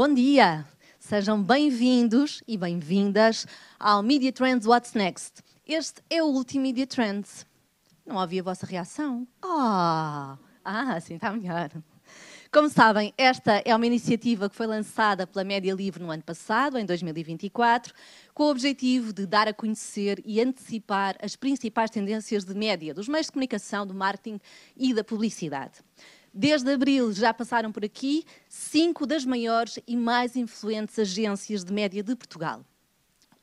Bom dia! Sejam bem-vindos e bem-vindas ao Media Trends What's Next. Este é o último Media Trends. Não ouvi a vossa reação? Sim, está melhor. Como sabem, esta é uma iniciativa que foi lançada pela Média Livre no ano passado, em 2024, com o objetivo de dar a conhecer e antecipar as principais tendências de média, dos meios de comunicação, do marketing e da publicidade. Desde abril já passaram por aqui 5 das maiores e mais influentes agências de média de Portugal.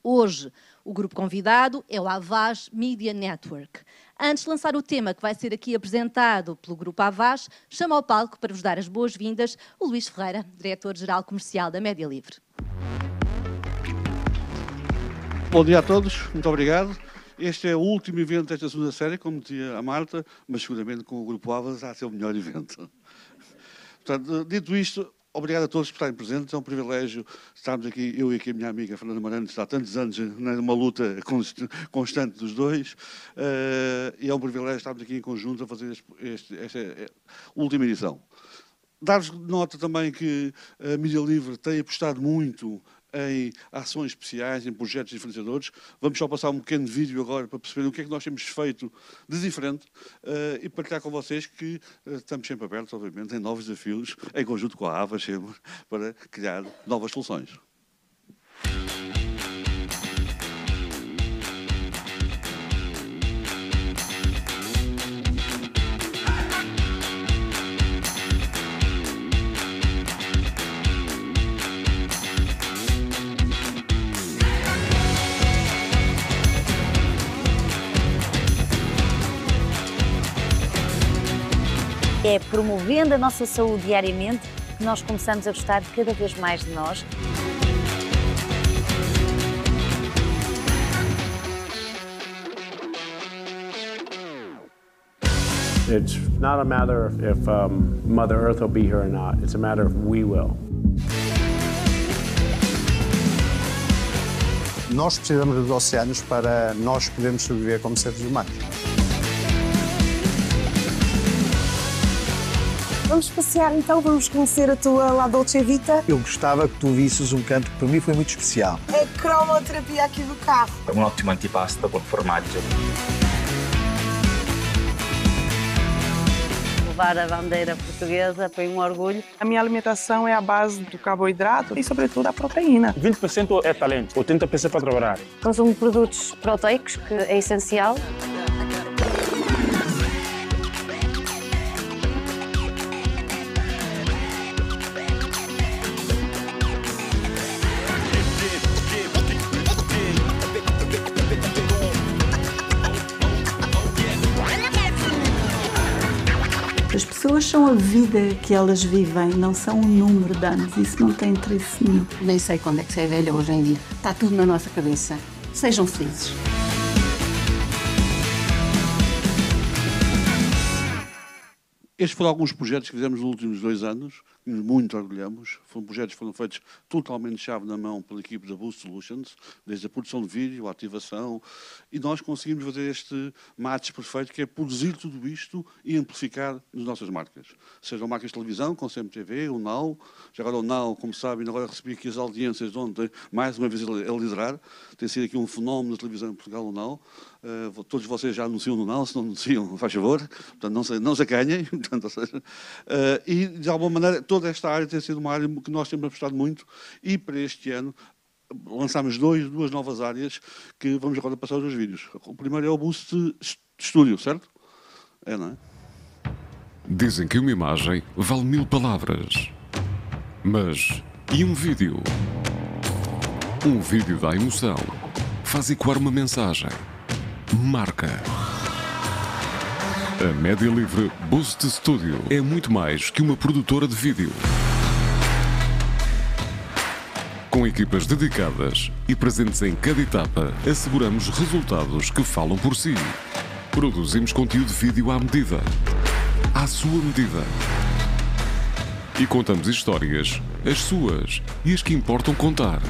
Hoje, o grupo convidado é o Havas Media Network. Antes de lançar o tema que vai ser aqui apresentado pelo grupo Havas, chamo ao palco para vos dar as boas-vindas o Luís Ferreira, diretor-geral comercial da Média Livre. Bom dia a todos, muito obrigado. Este é o último evento desta segunda série, como dizia a Marta, mas seguramente com o grupo Havas há de ser o melhor evento. Portanto, dito isto, obrigado a todos por estarem presentes. É um privilégio estarmos aqui, eu e aqui a minha amiga Fernanda Marantes, há tantos anos numa luta constante dos dois, e é um privilégio estarmos aqui em conjunto a fazer esta última edição. Dar-vos nota também que a Mídia Livre tem apostado muito em ações especiais, em projetos diferenciadores. Vamos só passar um pequeno vídeo agora para perceber o que é que nós temos feito de diferente e partilhar com vocês que estamos sempre abertos, obviamente, em novos desafios, em conjunto com a Havas, sempre, para criar novas soluções. É promovendo a nossa saúde diariamente que nós começamos a gostar cada vez mais de nós. It's not a matter if Mother Earth will be here or not. It's a matter of we will. Nós precisamos dos oceanos para nós podermos sobreviver como seres humanos. Vamos passear então, vamos conhecer a tua La Dolce Vita. Eu gostava que tu visses um canto que para mim foi muito especial. A cromoterapia aqui do carro. Un ottimo antipasto con formaggio. Levar a bandeira portuguesa foi um orgulho. A minha alimentação é a base do carboidrato e, sobretudo, a proteína. 20% é talento, 80% para trabalhar. Consumo de produtos proteicos, que é essencial. As pessoas são a vida que elas vivem, não são um número de anos. Isso não tem interesse nenhum. Nem sei quando é que se é velha hoje em dia. Está tudo na nossa cabeça. Sejam felizes. Estes foram alguns projetos que fizemos nos últimos 2 anos, que nos muito orgulhamos. Foram projetos que foram feitos totalmente chave na mão pela equipe da Boost Solutions, desde a produção de vídeo, a ativação, e nós conseguimos fazer este match perfeito, que é produzir tudo isto e amplificar nas nossas marcas. Sejam marcas de televisão, com CMTV, o Now. Já agora o Now, como sabem, agora recebi aqui as audiências de ontem, mais uma vez a liderar. Tem sido aqui um fenómeno da televisão em Portugal, o Now. Todos vocês já anunciam no Now, se não anunciam, faz favor. Portanto, não se acanhem. Portanto, ou seja, e, de alguma maneira, toda esta área tem sido uma área que nós temos apostado muito, e para este ano lançámos duas novas áreas que vamos agora passar aos vídeos. O primeiro é o Boost Studio, certo? É, não é? Dizem que uma imagem vale 1000 palavras. Mas e um vídeo? Um vídeo dá emoção, faz ecoar uma mensagem, marca. A Média Livre Boost Studio é muito mais que uma produtora de vídeo. Com equipas dedicadas e presentes em cada etapa, asseguramos resultados que falam por si. Produzimos conteúdo de vídeo à medida, à sua medida. E contamos histórias, as suas e as que importam contar.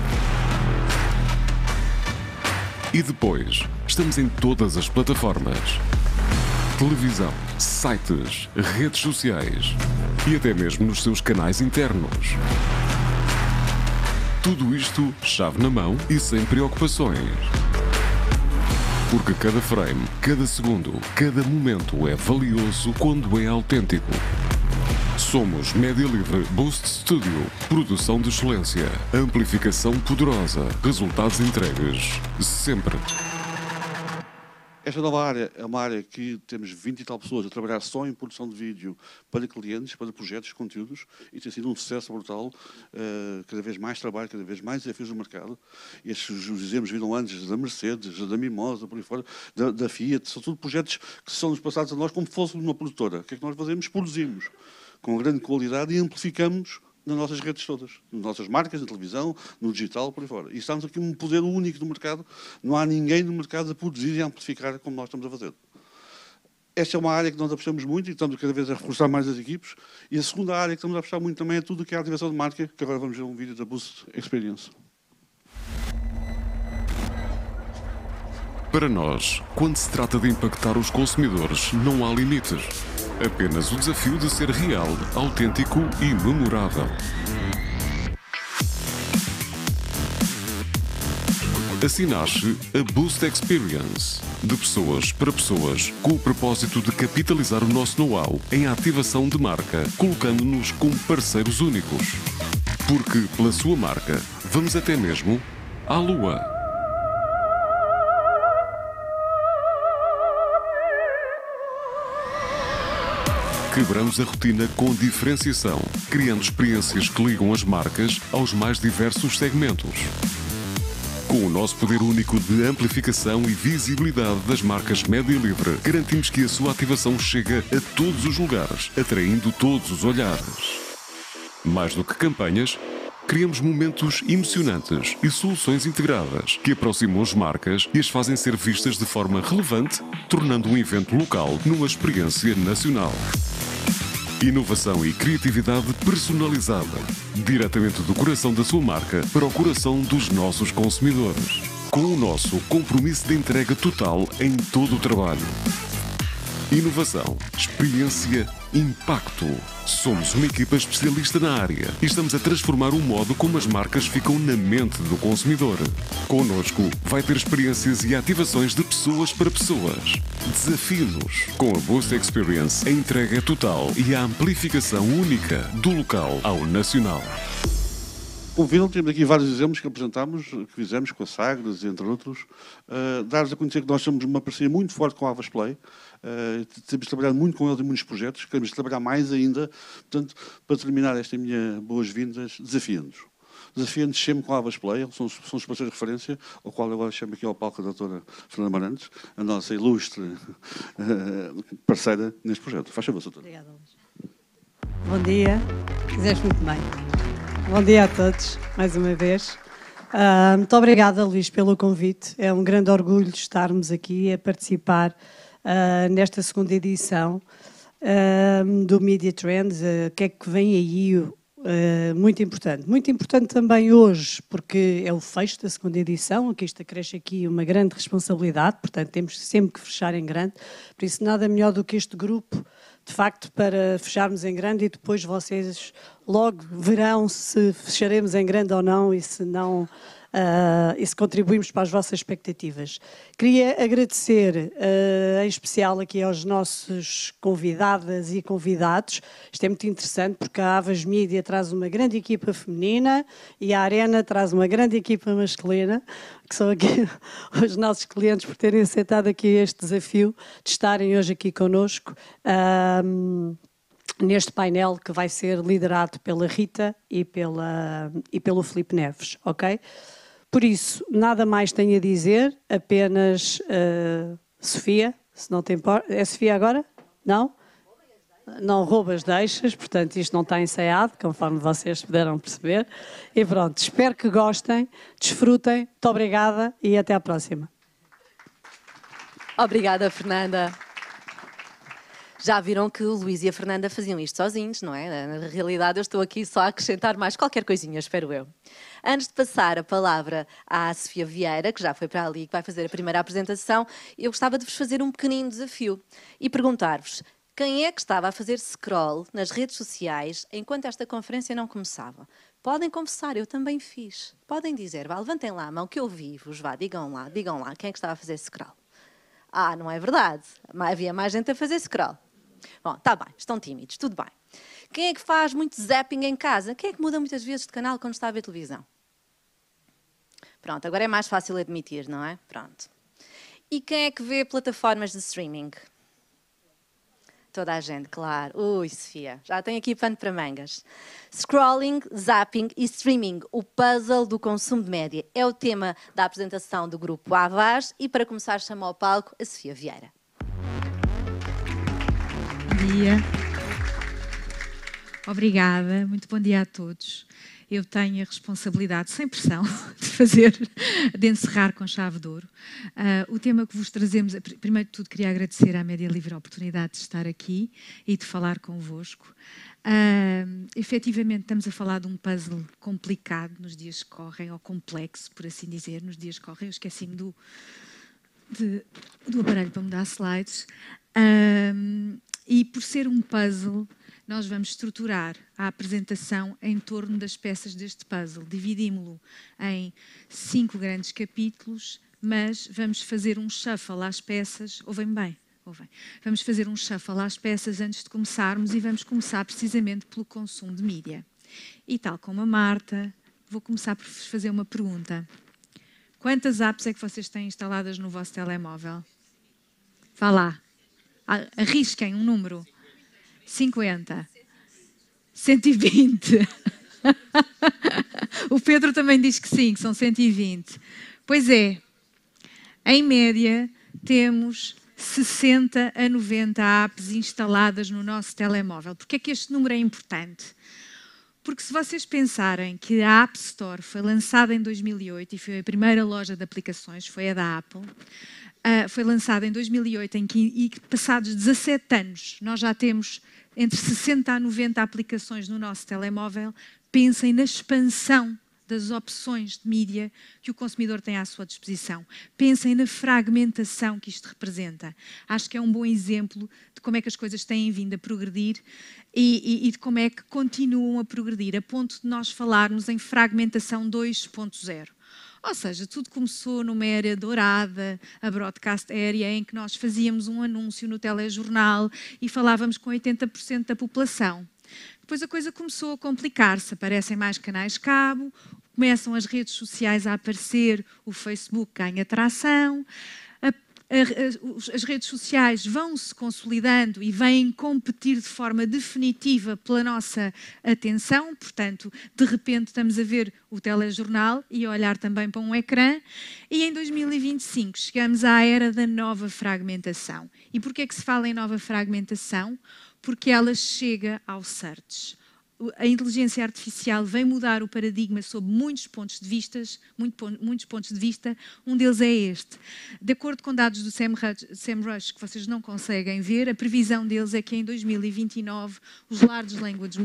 E depois, estamos em todas as plataformas. Televisão, sites, redes sociais e até mesmo nos seus canais internos. Tudo isto, chave na mão e sem preocupações. Porque cada frame, cada segundo, cada momento é valioso quando é autêntico. Somos Média Livre Boost Studio. Produção de excelência. Amplificação poderosa. Resultados entregues. Sempre. Esta nova área é uma área que temos 20 e tal pessoas a trabalhar só em produção de vídeo para clientes, para projetos, conteúdos, e tem sido um sucesso brutal. Cada vez mais trabalho, cada vez mais desafios do mercado. Estes os exemplos viram antes da Mercedes, da Mimosa, por aí fora, da Fiat. São tudo projetos que são-nos passados a nós como se fôssemos uma produtora. O que é que nós fazemos? Produzimos com grande qualidade e amplificamos nas nossas redes todas, nas nossas marcas, na televisão, no digital, por aí fora. E estamos aqui um poder único do mercado. Não há ninguém no mercado a produzir e a amplificar como nós estamos a fazer. Esta é uma área que nós apostamos muito e estamos cada vez a reforçar mais as equipes. E a segunda área que estamos a apostar muito também é tudo o que é a ativação de marca, que agora vamos ver um vídeo da Boost Experience. Para nós, quando se trata de impactar os consumidores, não há limites. Apenas o desafio de ser real, autêntico e memorável. Assim nasce a Boost Experience, de pessoas para pessoas, com o propósito de capitalizar o nosso know-how em ativação de marca, colocando-nos como parceiros únicos. Porque, pela sua marca, vamos até mesmo à Lua. Quebramos a rotina com diferenciação, criando experiências que ligam as marcas aos mais diversos segmentos. Com o nosso poder único de amplificação e visibilidade das marcas Média Livre, garantimos que a sua ativação chega a todos os lugares, atraindo todos os olhares. Mais do que campanhas, criamos momentos emocionantes e soluções integradas que aproximam as marcas e as fazem ser vistas de forma relevante, tornando um evento local numa experiência nacional. Inovação e criatividade personalizada, diretamente do coração da sua marca para o coração dos nossos consumidores. Com o nosso compromisso de entrega total em todo o trabalho. Inovação, experiência, impacto. Somos uma equipa especialista na área e estamos a transformar o modo como as marcas ficam na mente do consumidor. Connosco vai ter experiências e ativações de pessoas para pessoas. Desafie-nos. Com a Boost Experience, a entrega é total e a amplificação única do local ao nacional. Como viram, temos aqui vários exemplos que apresentámos, que fizemos com a Sagres, entre outros. Dar-vos a conhecer que nós temos uma parceria muito forte com a Avas Play. Temos trabalhado muito com eles em muitos projetos, queremos trabalhar mais ainda. Portanto, para terminar esta minha boas-vindas, desafia-nos. Desafia-nos sempre com a Avas Play, são os parceiros de referência, ao qual eu agora chamo aqui ao palco a doutora Fernanda Marantes, a nossa ilustre parceira neste projeto. Faz favor, doutora. Obrigada, Luís. Bom dia, fizeste muito bem. Bom dia a todos, mais uma vez. Muito obrigada, Luís, pelo convite. É um grande orgulho estarmos aqui a participar nesta segunda edição do Media Trends. O que é que vem aí? Muito importante. Muito importante também hoje, porque é o fecho da segunda edição, que isto acresce aqui uma grande responsabilidade, portanto temos sempre que fechar em grande. Por isso, nada melhor do que este grupo, de facto, para fecharmos em grande e depois vocês logo verão se fecharemos em grande ou não e se não, e se contribuímos para as vossas expectativas. Queria agradecer em especial aqui aos nossos convidadas e convidados. Isto é muito interessante porque a Avas Mídia traz uma grande equipa feminina e a Arena traz uma grande equipa masculina, que são aqui os nossos clientes por terem aceitado aqui este desafio de estarem hoje aqui connosco. Neste painel que vai ser liderado pela Rita e pelo Filipe Neves, ok? Por isso, nada mais tenho a dizer, apenas Sofia, se não te importa. É Sofia agora? Não? Não roubas deixas, portanto isto não está ensaiado, conforme vocês puderam perceber. E pronto, espero que gostem, desfrutem, muito obrigada e até à próxima. Obrigada, Fernanda. Já viram que o Luís e a Fernanda faziam isto sozinhos, não é? Na realidade, eu estou aqui só a acrescentar mais qualquer coisinha, espero eu. Antes de passar a palavra à Sofia Vieira, que já foi para ali e que vai fazer a primeira apresentação, eu gostava de vos fazer um pequenino desafio e perguntar-vos quem é que estava a fazer scroll nas redes sociais enquanto esta conferência não começava. Podem confessar, eu também fiz. Podem dizer, vá, levantem lá a mão que eu vi-vos, vá, digam lá, quem é que estava a fazer scroll? Ah, não é verdade. Havia mais gente a fazer scroll. Bom, está bem, estão tímidos, tudo bem. Quem é que faz muito zapping em casa? Quem é que muda muitas vezes de canal quando está a ver televisão? Pronto, agora é mais fácil admitir, não é? Pronto. E quem é que vê plataformas de streaming? Toda a gente, claro. Ui, Sofia, já tenho aqui pano para mangas. Scrolling, zapping e streaming, o puzzle do consumo de média. É o tema da apresentação do grupo Avaz e para começar chamo ao palco a Sofia Vieira. Bom dia. Obrigada, muito bom dia a todos. Eu tenho a responsabilidade, sem pressão, de encerrar com chave de ouro. O tema que vos trazemos, primeiro de tudo, queria agradecer à Média Livre a oportunidade de estar aqui e de falar convosco. Efetivamente, estamos a falar de um puzzle complicado nos dias que correm, ou complexo, por assim dizer, nos dias que correm. Eu esqueci-me do aparelho para mudar slides. E por ser um puzzle, nós vamos estruturar a apresentação em torno das peças deste puzzle. Dividimos-lo em 5 grandes capítulos, mas vamos fazer um shuffle às peças. Ouvem bem? Ouvem. Vamos fazer um shuffle às peças antes de começarmos e vamos começar precisamente pelo consumo de mídia. E tal como a Marta, vou começar por vos fazer uma pergunta. Quantas apps é que vocês têm instaladas no vosso telemóvel? Vá lá. Arrisquem um número. 50. 120. O Pedro também diz que sim, que são 120. Pois é, em média temos 60 a 90 apps instaladas no nosso telemóvel. Porquê é que este número é importante? Porque se vocês pensarem que a App Store foi lançada em 2008 e foi a primeira loja de aplicações, foi a da Apple, foi lançada em 2008 e passados 17 anos nós já temos entre 60 a 90 aplicações no nosso telemóvel. Pensem na expansão das opções de mídia que o consumidor tem à sua disposição. Pensem na fragmentação que isto representa. Acho que é um bom exemplo de como é que as coisas têm vindo a progredir e de como é que continuam a progredir, a ponto de nós falarmos em fragmentação 2.0. Ou seja, tudo começou numa era dourada, a broadcast area, em que nós fazíamos um anúncio no telejornal e falávamos com 80% da população. Depois a coisa começou a complicar-se, aparecem mais canais cabo, começam as redes sociais a aparecer, o Facebook ganha tração, as redes sociais vão-se consolidando e vêm competir de forma definitiva pela nossa atenção. Portanto, de repente estamos a ver o telejornal e a olhar também para um ecrã. E em 2025 chegamos à era da nova fragmentação. E porquê é que se fala em nova fragmentação? Porque ela chega ao search. A inteligência artificial vem mudar o paradigma sob muitos pontos de vista. Um deles é este. De acordo com dados do SEMrush, que vocês não conseguem ver, a previsão deles é que em 2029 os Large Language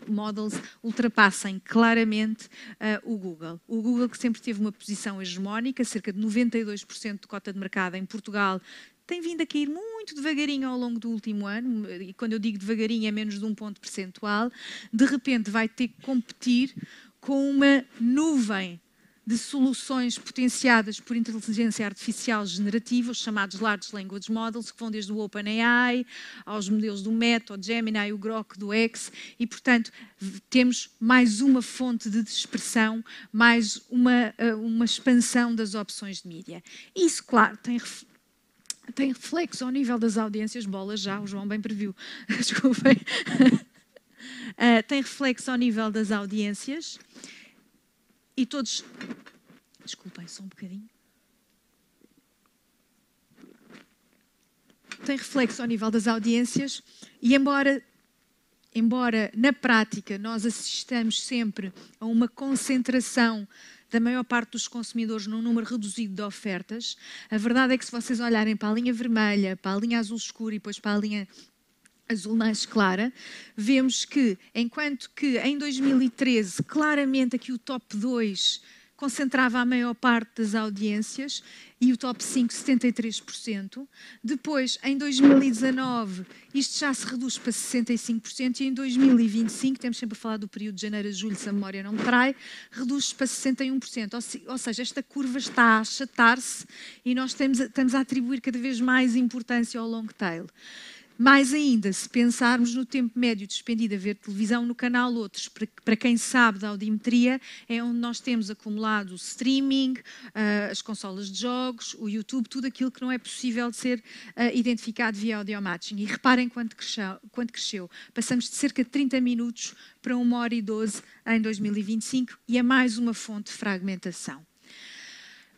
Models ultrapassem claramente o Google. O Google, que sempre teve uma posição hegemónica, cerca de 92% de cota de mercado em Portugal, tem vindo a cair muito devagarinho ao longo do último ano, e quando eu digo devagarinho é menos de 1 ponto percentual. De repente vai ter que competir com uma nuvem de soluções potenciadas por inteligência artificial generativa, os chamados Large Language Models, que vão desde o OpenAI aos modelos do Meta, o Gemini, o Grok, do X, e, portanto, temos mais uma fonte de dispersão, mais uma expansão das opções de mídia. Isso, claro, tem reflexo ao nível das audiências, bolas já, o João bem previu, desculpem. Tem reflexo ao nível das audiências e todos... Desculpem, só um bocadinho. Tem reflexo ao nível das audiências e embora na prática nós assistamos sempre a uma concentração da maior parte dos consumidores num número reduzido de ofertas, a verdade é que se vocês olharem para a linha vermelha, para a linha azul escura e depois para a linha azul mais clara, vemos que, enquanto que em 2013, claramente aqui o top 2 concentrava a maior parte das audiências, e o top 5, 73%. Depois, em 2019, isto já se reduz para 65%, e em 2025, temos sempre a falar do período de janeiro a julho, se a memória não me trai, reduz-se para 61%. Ou seja, esta curva está a achatar-se e nós estamos a atribuir cada vez mais importância ao long tail. Mais ainda, se pensarmos no tempo médio despendido a ver televisão no canal Outros, para quem sabe da audiometria, é onde nós temos acumulado o streaming, as consolas de jogos, o YouTube, tudo aquilo que não é possível de ser identificado via audio matching. E reparem quanto cresceu. Passamos de cerca de 30 minutos para 1h12 em 2025 e é mais uma fonte de fragmentação.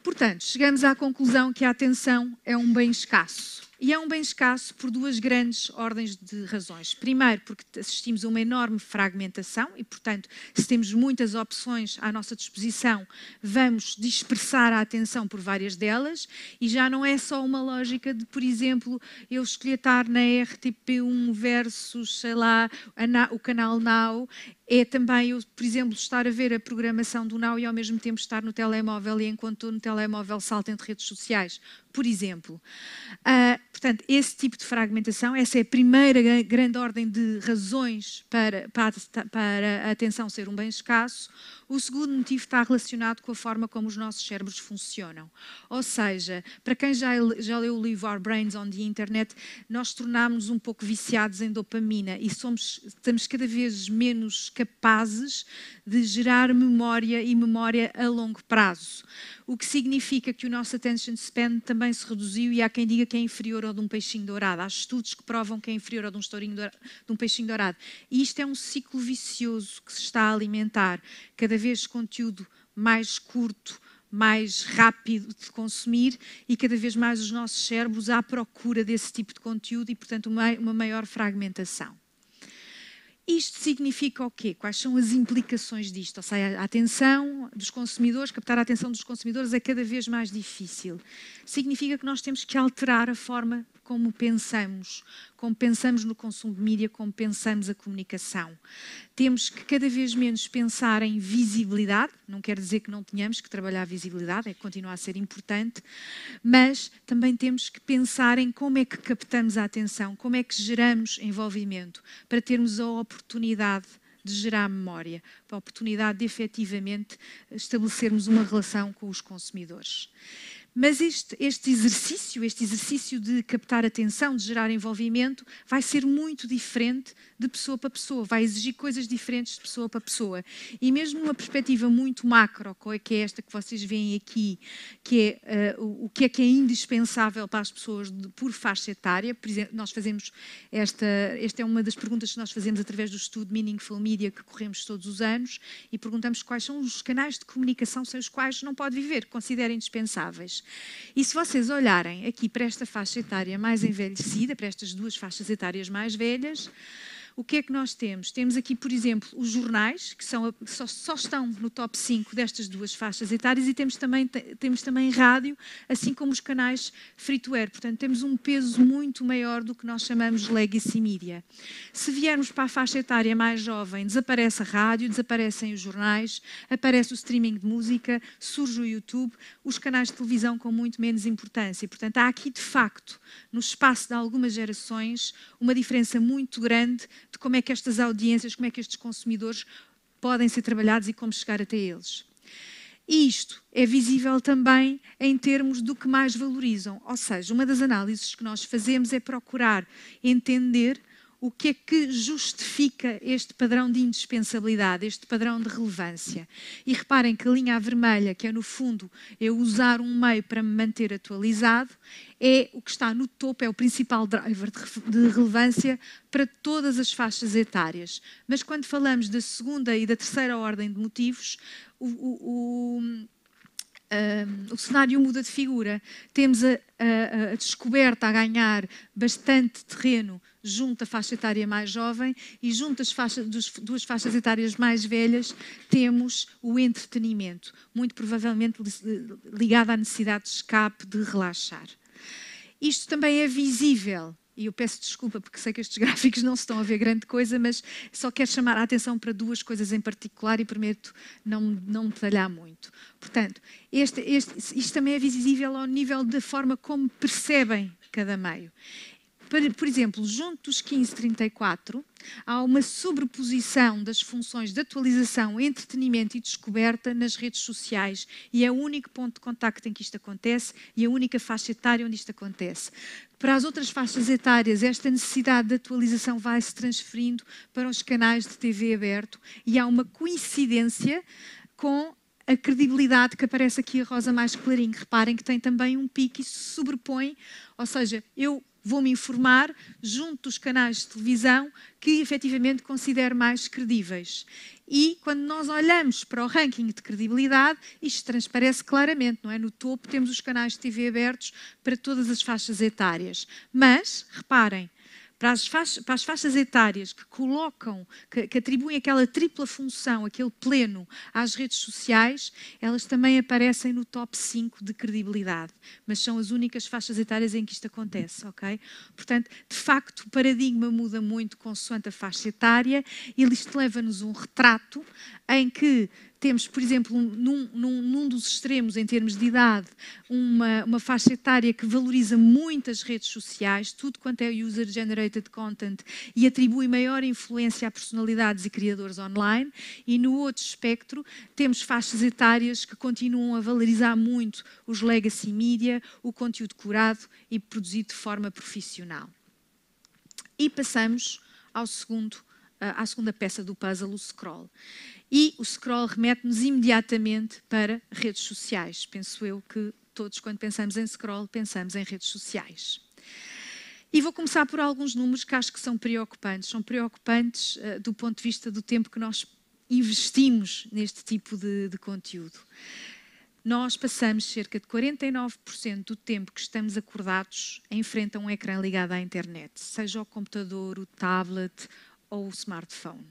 Portanto, chegamos à conclusão que a atenção é um bem escasso. E é um bem escasso por duas grandes ordens de razões. Primeiro, porque assistimos a uma enorme fragmentação e, portanto, se temos muitas opções à nossa disposição, vamos dispersar a atenção por várias delas, e já não é só uma lógica de, por exemplo, eu escolher estar na RTP1 versus, sei lá, o canal Now. É também eu, por exemplo, estar a ver a programação do Now e ao mesmo tempo estar no telemóvel, e enquanto estou no telemóvel salto entre redes sociais, por exemplo. Portanto, esse tipo de fragmentação, essa é a primeira grande ordem de razões para a atenção ser um bem escasso. O segundo motivo está relacionado com a forma como os nossos cérebros funcionam. Ou seja, para quem já leu o livro Our Brains on the Internet, nós tornámos-nos um pouco viciados em dopamina e estamos cada vez menos capazes de gerar memória e memória a longo prazo. O que significa que o nosso attention span também se reduziu, e há quem diga que é inferior ao de um peixinho dourado. Há estudos que provam que é inferior ao de um peixinho dourado. E isto é um ciclo vicioso que se está a alimentar. Cada vez conteúdo mais curto, mais rápido de consumir, e cada vez mais os nossos cérebros à procura desse tipo de conteúdo e, portanto, uma maior fragmentação. Isto significa o quê? Quais são as implicações disto? Ou seja, a atenção dos consumidores, captar a atenção dos consumidores é cada vez mais difícil. Significa que nós temos que alterar a forma como pensamos no consumo de mídia, como pensamos a comunicação. Temos que cada vez menos pensar em visibilidade, não quer dizer que não tenhamos que trabalhar a visibilidade, é que continua a ser importante, mas também temos que pensar em como é que captamos a atenção, como é que geramos envolvimento, para termos a oportunidade de gerar memória, para a oportunidade de efetivamente estabelecermos uma relação com os consumidores. Mas este exercício de captar atenção, de gerar envolvimento, vai ser muito diferente de pessoa para pessoa, vai exigir coisas diferentes de pessoa para pessoa. E mesmo numa perspectiva muito macro, que é esta que vocês veem aqui, que é o que é indispensável para as pessoas por faixa etária. Por exemplo, nós fazemos esta é uma das perguntas que nós fazemos através do estudo Meaningful Media, que corremos todos os anos, e perguntamos quais são os canais de comunicação sem os quais não pode viver, que considerem indispensáveis. E se vocês olharem aqui para esta faixa etária mais envelhecida, para estas duas faixas etárias mais velhas, o que é que nós temos? Temos aqui, por exemplo, os jornais, que só estão no top 5 destas duas faixas etárias, e temos também rádio, assim como os canais free-to-air. Portanto, temos um peso muito maior do que nós chamamos de legacy media. Se viermos para a faixa etária mais jovem, desaparece a rádio, desaparecem os jornais, aparece o streaming de música, surge o YouTube, os canais de televisão com muito menos importância. Portanto, há aqui, de facto, no espaço de algumas gerações, uma diferença muito grande de como é que estas audiências, como é que estes consumidores podem ser trabalhados e como chegar até eles. E isto é visível também em termos do que mais valorizam. Ou seja, uma das análises que nós fazemos é procurar entender o que é que justifica este padrão de indispensabilidade, este padrão de relevância. E reparem que a linha vermelha, que é no fundo eu usar um meio para me manter atualizado, é o que está no topo, é o principal driver de relevância para todas as faixas etárias. Mas quando falamos da segunda e da terceira ordem de motivos, o cenário muda de figura. Temos a descoberta a ganhar bastante terreno junto à faixa etária mais jovem, e junto às duas faixas etárias mais velhas temos o entretenimento, muito provavelmente ligado à necessidade de escape, de relaxar. Isto também é visível e eu peço desculpa porque sei que estes gráficos não se estão a ver grande coisa, mas só quero chamar a atenção para duas coisas em particular e prometo não detalhar muito. Portanto, isto também é visível ao nível da forma como percebem cada meio. Por exemplo, junto dos 1534, há uma sobreposição das funções de atualização, entretenimento e descoberta nas redes sociais. E é o único ponto de contacto em que isto acontece e a única faixa etária onde isto acontece. Para as outras faixas etárias, esta necessidade de atualização vai se transferindo para os canais de TV aberto e há uma coincidência com a credibilidade que aparece aqui a rosa mais clarinho. Reparem que tem também um pico e se sobrepõe, ou seja, eu vou-me informar junto dos canais de televisão que efetivamente considero mais credíveis. E quando nós olhamos para o ranking de credibilidade, isto transparece claramente, não é? No topo temos os canais de TV abertos para todas as faixas etárias. Mas, reparem, para as faixas etárias que colocam, que atribuem aquela tripla função, aquele pleno às redes sociais, elas também aparecem no top 5 de credibilidade. Mas são as únicas faixas etárias em que isto acontece, ok? Portanto, de facto, o paradigma muda muito consoante a faixa etária e isto leva-nos um retrato em que temos, por exemplo, num dos extremos, em termos de idade, uma faixa etária que valoriza muito as redes sociais, tudo quanto é user-generated content, e atribui maior influência a personalidades e criadores online. E no outro espectro, temos faixas etárias que continuam a valorizar muito os legacy media, o conteúdo curado e produzido de forma profissional. E passamos à segunda peça do puzzle, o scroll. E o scroll remete-nos imediatamente para redes sociais. Penso eu que todos, quando pensamos em scroll, pensamos em redes sociais. E vou começar por alguns números que acho que são preocupantes. São preocupantes do ponto de vista do tempo que nós investimos neste tipo de conteúdo. Nós passamos cerca de 49% do tempo que estamos acordados em frente a um ecrã ligado à internet, seja o computador, o tablet ou o smartphone.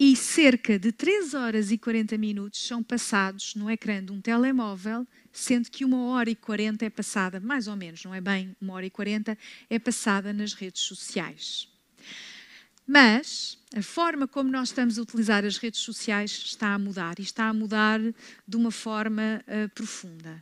E cerca de 3 horas e 40 minutos são passados no ecrã de um telemóvel, sendo que 1 hora e 40 é passada, mais ou menos, não é bem 1 hora e 40, é passada nas redes sociais. Mas a forma como nós estamos a utilizar as redes sociais está a mudar, e está a mudar de uma forma profunda.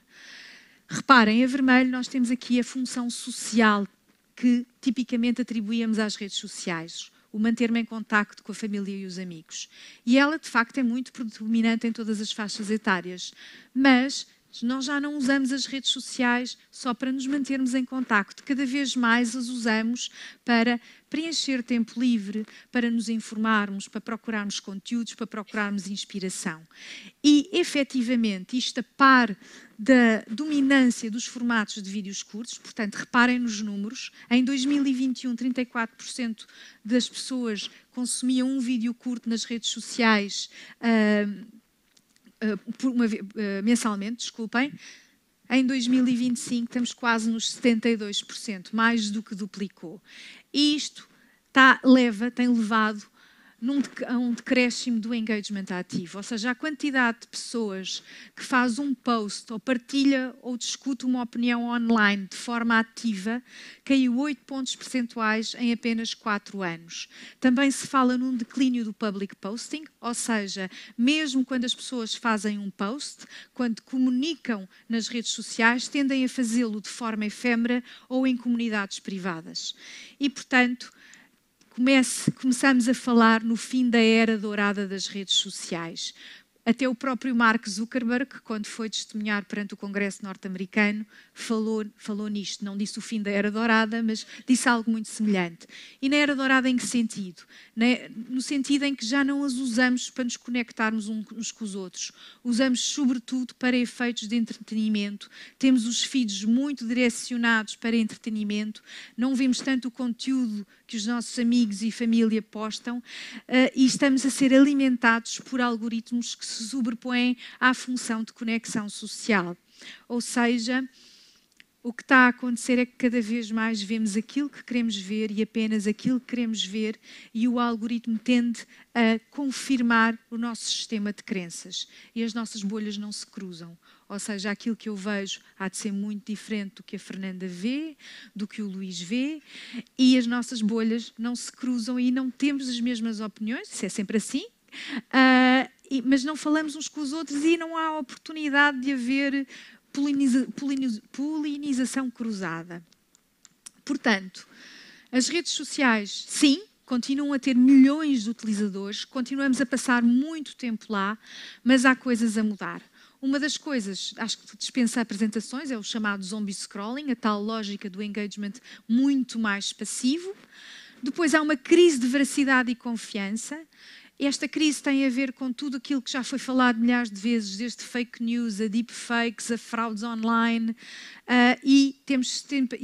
Reparem, a vermelho nós temos aqui a função social que tipicamente atribuíamos às redes sociais, o manter-me em contacto com a família e os amigos. E ela, de facto, é muito predominante em todas as faixas etárias. Mas nós já não usamos as redes sociais só para nos mantermos em contacto. Cada vez mais as usamos para preencher tempo livre, para nos informarmos, para procurarmos conteúdos, para procurarmos inspiração. E, efetivamente, isto a par da dominância dos formatos de vídeos curtos, portanto, reparem nos números, em 2021, 34% das pessoas consumiam um vídeo curto nas redes sociais mensalmente, desculpem. Em 2025 estamos quase nos 72%, mais do que duplicou. E isto tem levado a um decréscimo do engagement ativo, ou seja, a quantidade de pessoas que faz um post ou partilha ou discute uma opinião online de forma ativa caiu 8 pontos percentuais em apenas 4 anos. Também se fala num declínio do public posting, ou seja, mesmo quando as pessoas fazem um post, quando comunicam nas redes sociais, tendem a fazê-lo de forma efêmera ou em comunidades privadas. E, portanto, começamos a falar no fim da era dourada das redes sociais. Até o próprio Mark Zuckerberg, quando foi testemunhar perante o Congresso norte-americano, falou nisto. Não disse o fim da era dourada, mas disse algo muito semelhante. E na era dourada em que sentido? No sentido em que já não as usamos para nos conectarmos uns com os outros. Usamos sobretudo para efeitos de entretenimento. Temos os feeds muito direcionados para entretenimento. Não vemos tanto o conteúdo que os nossos amigos e família postam e estamos a ser alimentados por algoritmos que se sobrepõem à função de conexão social. Ou seja, o que está a acontecer é que cada vez mais vemos aquilo que queremos ver e apenas aquilo que queremos ver, e o algoritmo tende a confirmar o nosso sistema de crenças e as nossas bolhas não se cruzam. Ou seja, aquilo que eu vejo há de ser muito diferente do que a Fernanda vê, do que o Luís vê, e as nossas bolhas não se cruzam e não temos as mesmas opiniões, isso é sempre assim, mas não falamos uns com os outros e não há oportunidade de haver polinização cruzada. Portanto, as redes sociais, sim, continuam a ter milhões de utilizadores, continuamos a passar muito tempo lá, mas há coisas a mudar. Uma das coisas, acho que dispensa apresentações, é o chamado zombie scrolling, a tal lógica do engagement muito mais passivo. Depois há uma crise de veracidade e confiança. Esta crise tem a ver com tudo aquilo que já foi falado milhares de vezes, desde fake news, a deepfakes, a fraudes online, e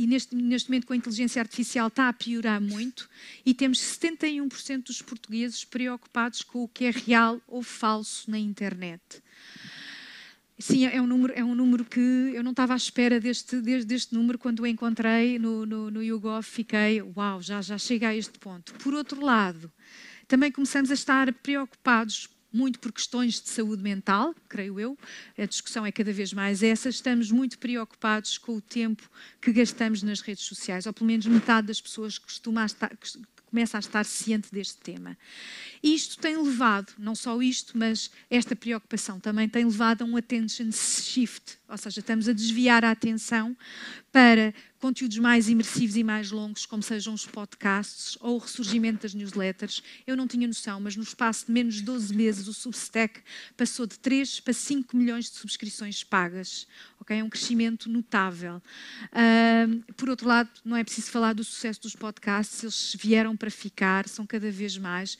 neste momento com a inteligência artificial está a piorar muito, e temos 71% dos portugueses preocupados com o que é real ou falso na internet. Sim, é um número que eu não estava à espera deste número. Quando o encontrei no YouGov, fiquei, uau, já chega a este ponto. Por outro lado, também começamos a estar preocupados muito por questões de saúde mental, creio eu, a discussão é cada vez mais essa, estamos muito preocupados com o tempo que gastamos nas redes sociais, ou pelo menos metade das pessoas começa a estar ciente deste tema. Isto tem levado, não só isto, mas esta preocupação também tem levado a um attention shift, ou seja, estamos a desviar a atenção para conteúdos mais imersivos e mais longos, como sejam os podcasts ou o ressurgimento das newsletters. Eu não tinha noção, mas no espaço de menos de 12 meses o Substack passou de 3 para 5 milhões de subscrições pagas. Okay? É um crescimento notável. Por outro lado, não é preciso falar do sucesso dos podcasts, eles vieram para ficar, são cada vez mais,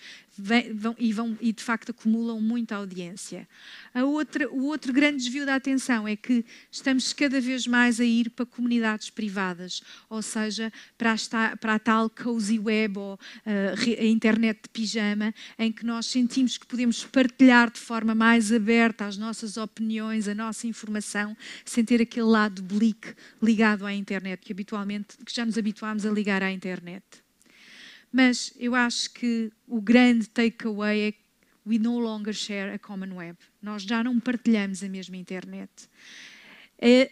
e de facto acumulam muita audiência. O outro grande desvio da atenção é que estamos cada vez mais a ir para comunidades privadas, ou seja, para a tal cozy web ou a internet de pijama, em que nós sentimos que podemos partilhar de forma mais aberta as nossas opiniões, a nossa informação, sem ter aquele lado bleak ligado à internet, que já nos habituámos a ligar à internet. Mas eu acho que o grande takeaway é que we no longer share a common web. Nós já não partilhamos a mesma internet.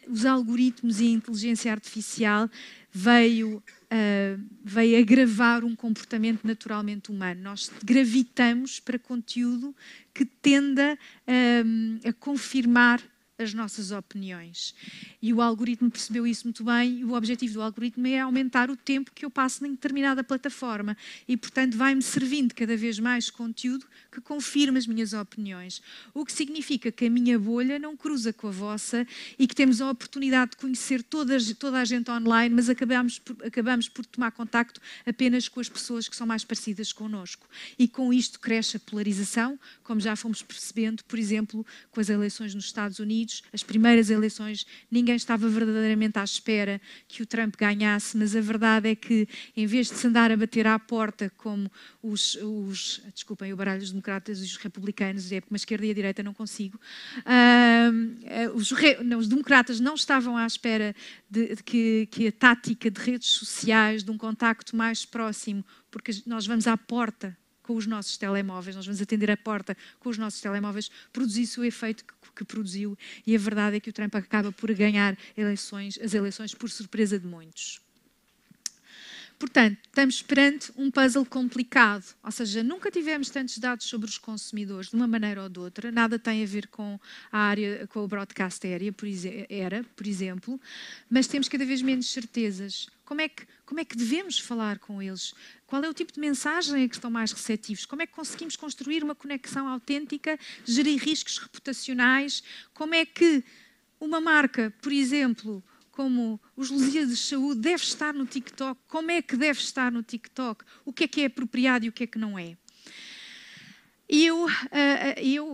Os algoritmos e a inteligência artificial veio agravar um comportamento naturalmente humano. Nós gravitamos para conteúdo que tenda a confirmar as nossas opiniões. E o algoritmo percebeu isso muito bem, e o objetivo do algoritmo é aumentar o tempo que eu passo em determinada plataforma e, portanto, vai-me servindo cada vez mais conteúdo que confirma as minhas opiniões. O que significa que a minha bolha não cruza com a vossa e que temos a oportunidade de conhecer toda a gente online, mas acabamos por tomar contacto apenas com as pessoas que são mais parecidas connosco. E com isto cresce a polarização, como já fomos percebendo, por exemplo, com as eleições nos Estados Unidos. As primeiras eleições, ninguém estava verdadeiramente à espera que o Trump ganhasse, mas a verdade é que, em vez de se andar a bater à porta como desculpem, o baralho dos democratas e os republicanos, é porque a esquerda e a direita não consigo, os democratas não estavam à espera de que a tática de redes sociais, de um contacto mais próximo, porque nós vamos à porta com os nossos telemóveis, nós vamos atender a porta com os nossos telemóveis, produzisse o efeito que produziu, e a verdade é que o Trump acaba por ganhar as eleições por surpresa de muitos. Portanto, estamos perante um puzzle complicado, ou seja, nunca tivemos tantos dados sobre os consumidores de uma maneira ou de outra, nada tem a ver com o broadcast area, por exemplo, mas temos cada vez menos certezas. Como é que devemos falar com eles? Qual é o tipo de mensagem a que estão mais receptivos? Como é que conseguimos construir uma conexão autêntica, gerir riscos reputacionais? Como é que uma marca, por exemplo, como os Lusíadas de Saúde, deve estar no TikTok? Como é que deve estar no TikTok? O que é apropriado e o que é que não é?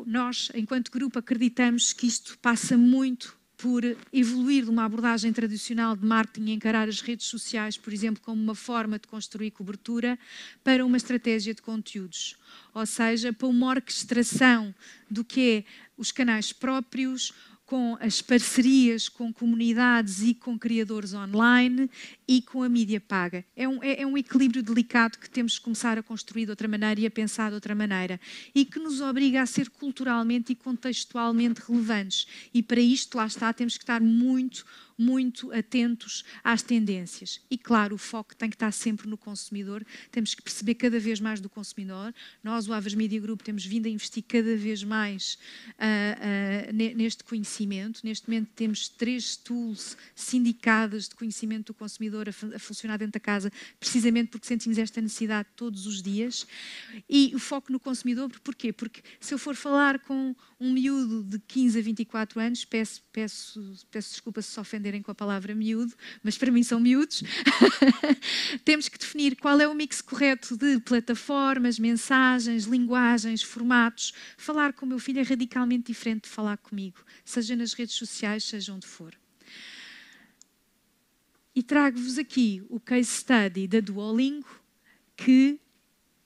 Nós, enquanto grupo, acreditamos que isto passa muito por evoluir de uma abordagem tradicional de marketing e encarar as redes sociais, por exemplo, como uma forma de construir cobertura, para uma estratégia de conteúdos. Ou seja, para uma orquestração do que é os canais próprios, com as parcerias com comunidades e com criadores online e com a mídia paga. É um equilíbrio delicado que temos que começar a construir de outra maneira e a pensar de outra maneira e que nos obriga a ser culturalmente e contextualmente relevantes. E para isto, lá está, temos que estar muito atentos às tendências. E, claro, o foco tem que estar sempre no consumidor. Temos que perceber cada vez mais do consumidor. Nós, o Avas Media Group, temos vindo a investir cada vez mais neste conhecimento. Neste momento temos 3 tools sindicadas de conhecimento do consumidor a funcionar dentro da casa, precisamente porque sentimos esta necessidade todos os dias. E o foco no consumidor, porquê? Porque se eu for falar com um miúdo de 15 a 24 anos, peço desculpa se ofenderem com a palavra miúdo, mas para mim são miúdos, temos que definir qual é o mix correto de plataformas, mensagens, linguagens, formatos. Falar com o meu filho é radicalmente diferente de falar comigo, seja nas redes sociais, seja onde for. E trago-vos aqui o case study da Duolingo, que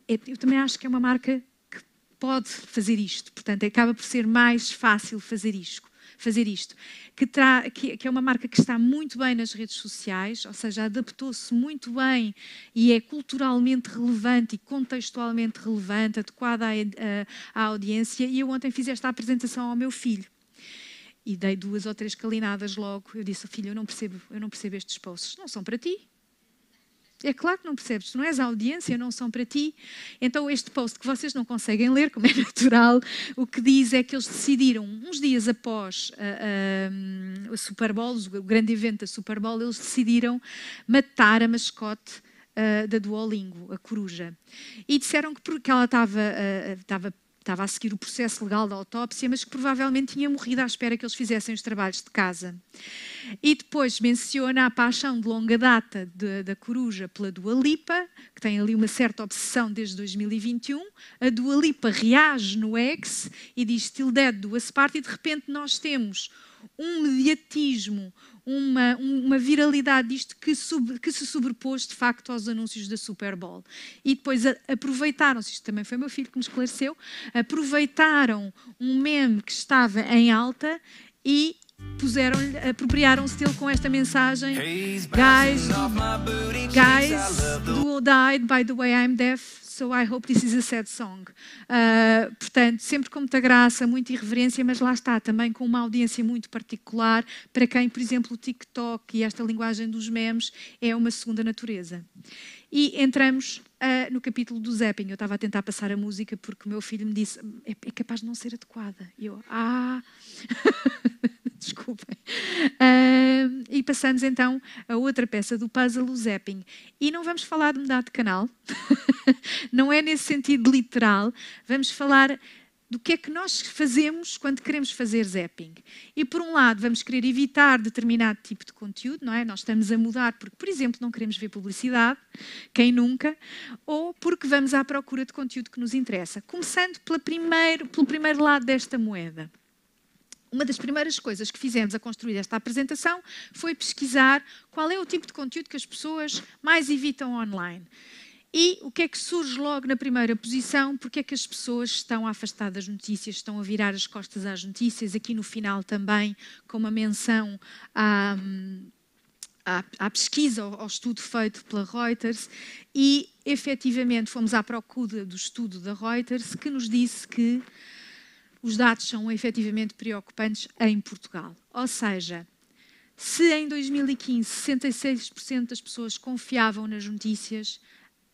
eu também acho que é uma marca que pode fazer isto, portanto, acaba por ser mais fácil fazer isto, que é uma marca que está muito bem nas redes sociais, ou seja, adaptou-se muito bem e é culturalmente relevante e contextualmente relevante, adequada à audiência. E eu ontem fiz esta apresentação ao meu filho e dei 2 ou 3 calinadas logo. Eu disse, filho, eu não percebo estes posts, não são para ti. É claro que não percebes, tu não és a audiência, não são para ti. Então este post que vocês não conseguem ler, como é natural, o que diz é que eles decidiram, uns dias após a Super Bowl, o grande evento da Super Bowl, eles decidiram matar a mascote da Duolingo, a coruja. E disseram que porque ela estava a seguir o processo legal da autópsia, mas que provavelmente tinha morrido à espera que eles fizessem os trabalhos de casa. E depois menciona a paixão de longa data da coruja pela Dua Lipa, que tem ali uma certa obsessão desde 2021. A Dua Lipa reage no X e diz "Still Dead, do-us part", e de repente nós temos um mediatismo, uma viralidade disto que se sobrepôs de facto aos anúncios da Super Bowl. E depois aproveitaram-se, isto também foi meu filho que me esclareceu, aproveitaram um meme que estava em alta e apropriaram-se dele com esta mensagem: Guys, Duo died, by the way I'm deaf, so I hope this is a sad song. Portanto, sempre com muita graça, muita irreverência, mas lá está, também com uma audiência muito particular, para quem, por exemplo, o TikTok e esta linguagem dos memes é uma segunda natureza. E entramos no capítulo do zapping. Eu estava a tentar passar a música porque o meu filho me disse, é capaz de não ser adequada. E eu, desculpem. E passamos então a outra peça do puzzle, o zapping. E não vamos falar de mudar de canal, não é nesse sentido literal, vamos falar do que é que nós fazemos quando queremos fazer zapping. E por um lado vamos querer evitar determinado tipo de conteúdo, não é? Nós estamos a mudar porque, por exemplo, não queremos ver publicidade, quem nunca, ou porque vamos à procura de conteúdo que nos interessa. Começando pelo primeiro lado desta moeda. Uma das primeiras coisas que fizemos a construir esta apresentação foi pesquisar qual é o tipo de conteúdo que as pessoas mais evitam online. E o que é que surge logo na primeira posição? Porque é que as pessoas estão a afastar das notícias, estão a virar as costas às notícias, aqui no final também com uma menção à pesquisa, ao estudo feito pela Reuters, e efetivamente fomos à procura do estudo da Reuters que nos disse que os dados são efetivamente preocupantes em Portugal. Ou seja, se em 2015 66% das pessoas confiavam nas notícias,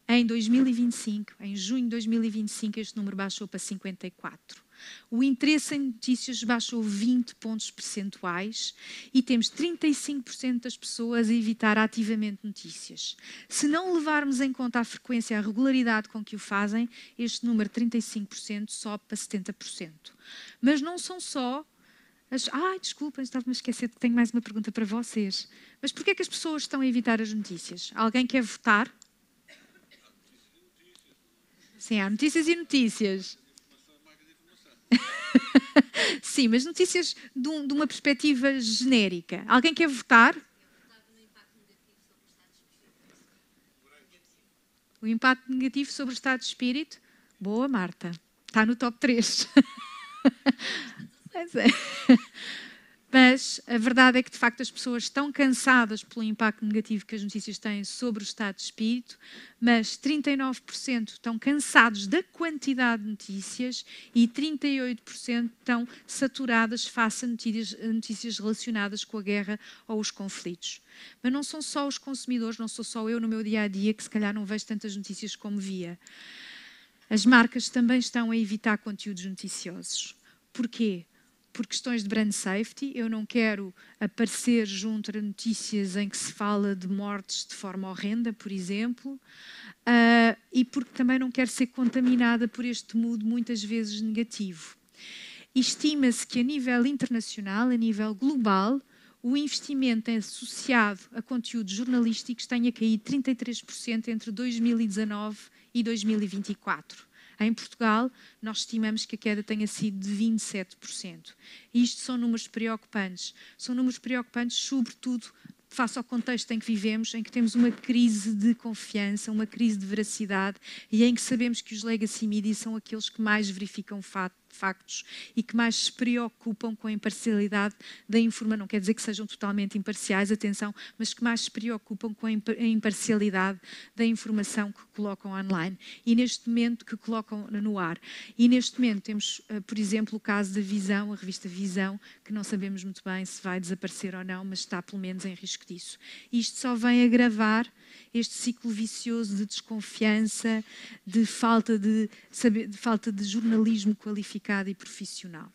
em 2025, em junho de 2025, este número baixou para 54%. O interesse em notícias baixou 20 pontos percentuais e temos 35% das pessoas a evitar ativamente notícias. Se não levarmos em conta a frequência e a regularidade com que o fazem, este número de 35% sobe para 70%. Mas não são só as... desculpem, estava-me a esquecer que tenho mais uma pergunta para vocês. Mas porquê é que as pessoas estão a evitar as notícias? Alguém quer votar? Sim, há notícias e notícias. Sim, mas notícias de uma perspectiva genérica. Alguém quer votar? O impacto negativo sobre o estado de espírito? Boa, Marta. Está no top 3. Mas a verdade é que, de facto, as pessoas estão cansadas pelo impacto negativo que as notícias têm sobre o estado de espírito, mas 39% estão cansados da quantidade de notícias e 38% estão saturadas face a notícias relacionadas com a guerra ou os conflitos. Mas não são só os consumidores, não sou só eu no meu dia-a-dia que se calhar não vejo tantas notícias como via. As marcas também estão a evitar conteúdos noticiosos. Porquê? Por questões de brand safety, eu não quero aparecer junto a notícias em que se fala de mortes de forma horrenda, por exemplo, e porque também não quero ser contaminada por este mood muitas vezes negativo. Estima-se que a nível internacional, a nível global, o investimento associado a conteúdos jornalísticos tenha caído 33% entre 2019 e 2024. Em Portugal, nós estimamos que a queda tenha sido de 27%. E isto são números preocupantes. São números preocupantes, sobretudo, face ao contexto em que vivemos, em que temos uma crise de confiança, uma crise de veracidade e em que sabemos que os legacy media são aqueles que mais verificam factos e que mais se preocupam com a imparcialidade da informação. Não quer dizer que sejam totalmente imparciais, atenção, mas que mais se preocupam com a imparcialidade da informação que colocam online e neste momento que colocam no ar. E neste momento temos, por exemplo, o caso da Visão, a revista Visão, que não sabemos muito bem se vai desaparecer ou não, mas está pelo menos em risco disso. Isto só vem agravar este ciclo vicioso de desconfiança, de falta de jornalismo qualificado e profissional.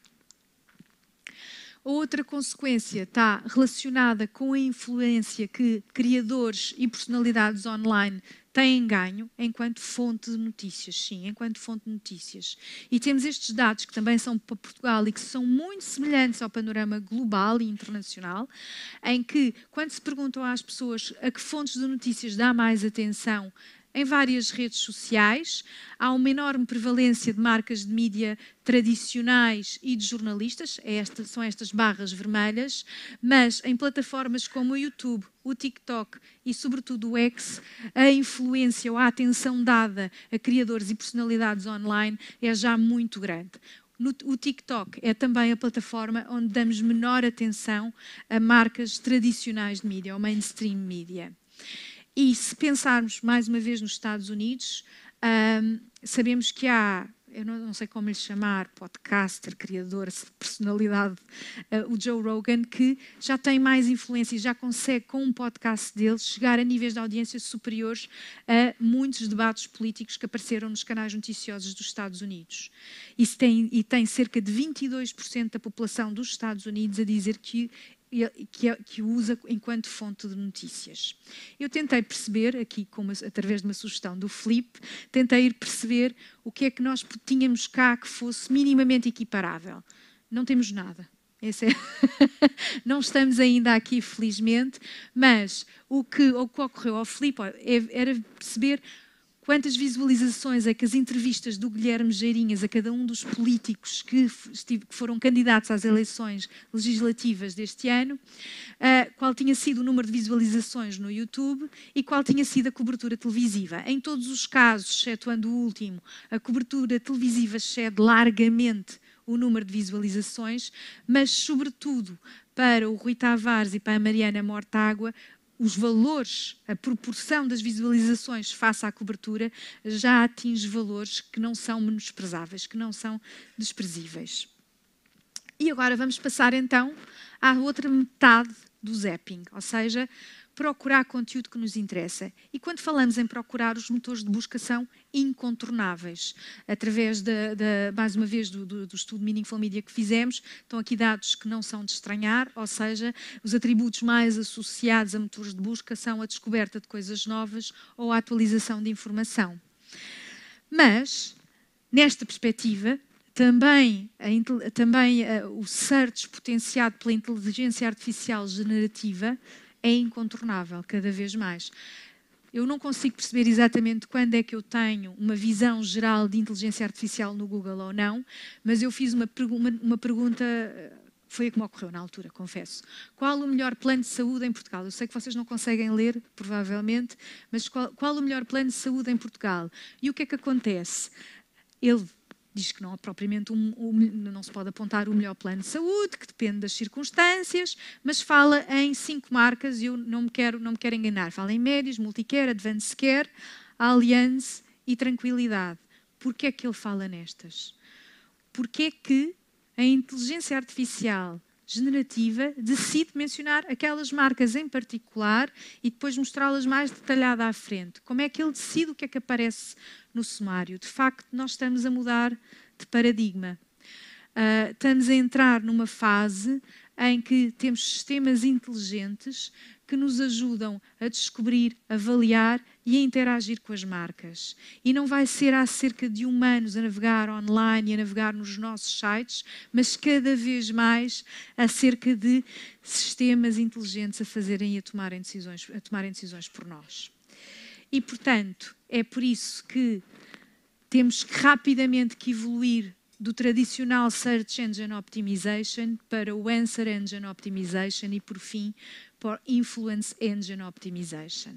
A outra consequência está relacionada com a influência que criadores e personalidades online têm ganho enquanto fonte de notícias, sim, enquanto fonte de notícias. E temos estes dados que também são para Portugal e que são muito semelhantes ao panorama global e internacional, em que, quando se perguntam às pessoas a que fontes de notícias dá mais atenção em várias redes sociais, há uma enorme prevalência de marcas de mídia tradicionais e de jornalistas, são estas barras vermelhas, mas em plataformas como o YouTube, o TikTok e, sobretudo, o X, a influência ou a atenção dada a criadores e personalidades online é já muito grande. O TikTok é também a plataforma onde damos menor atenção a marcas tradicionais de mídia, ao mainstream mídia. E se pensarmos mais uma vez nos Estados Unidos, sabemos que há, eu não sei como lhe chamar, podcaster, criador, personalidade, o Joe Rogan, que já tem mais influência e já consegue, com um podcast dele, chegar a níveis de audiência superiores a muitos debates políticos que apareceram nos canais noticiosos dos Estados Unidos. E tem cerca de 22% da população dos Estados Unidos a dizer que o usa enquanto fonte de notícias. Eu tentei perceber, aqui através de uma sugestão do Filipe, tentei ir perceber o que é que nós tínhamos cá que fosse minimamente equiparável. Não temos nada. Não estamos ainda aqui, felizmente, mas o que ocorreu ao Filipe era perceber quantas visualizações é que as entrevistas do Guilherme Geirinhas a cada um dos políticos que foram candidatos às eleições legislativas deste ano, qual tinha sido o número de visualizações no YouTube e qual tinha sido a cobertura televisiva. Em todos os casos, excetuando o último, a cobertura televisiva excede largamente o número de visualizações, mas, sobretudo, para o Rui Tavares e para a Mariana Mortágua, os valores, a proporção das visualizações face à cobertura já atinge valores que não são menosprezáveis, que não são desprezíveis. E agora vamos passar então à outra metade do zapping, ou seja, procurar conteúdo que nos interessa. E quando falamos em procurar, os motores de busca são incontornáveis. Através, mais uma vez, do estudo Meaningful Media que fizemos, estão aqui dados que não são de estranhar, ou seja, os atributos mais associados a motores de busca são a descoberta de coisas novas ou a atualização de informação. Mas, nesta perspectiva, também o search potenciado pela inteligência artificial generativa é incontornável, cada vez mais. Eu não consigo perceber exatamente quando é que eu tenho uma visão geral de inteligência artificial no Google ou não, mas eu fiz uma pergunta, foi a que me ocorreu na altura, confesso. Qual o melhor plano de saúde em Portugal? Eu sei que vocês não conseguem ler, provavelmente, mas qual o melhor plano de saúde em Portugal? E o que é que acontece? Ele diz que não há propriamente não se pode apontar o melhor plano de saúde, que depende das circunstâncias, mas fala em 5 marcas e eu não me quero enganar. Fala em Médios, Multicare, Advanced Care, Allianz e Tranquilidade. Porquê é que ele fala nestas? Porque é que a inteligência artificial generativa decide mencionar aquelas marcas em particular e depois mostrá-las mais detalhada à frente? Como é que ele decide o que é que aparece no sumário? De facto, nós estamos a mudar de paradigma. Estamos a entrar numa fase em que temos sistemas inteligentes que nos ajudam a descobrir, avaliar e a interagir com as marcas. E não vai ser acerca de humanos a navegar online e a navegar nos nossos sites, mas cada vez mais acerca de sistemas inteligentes a fazerem e a tomarem decisões por nós. E, portanto, é por isso que temos rapidamente que evoluir do tradicional Search Engine Optimization para o Answer Engine Optimization e, por fim, para o Influence Engine Optimization.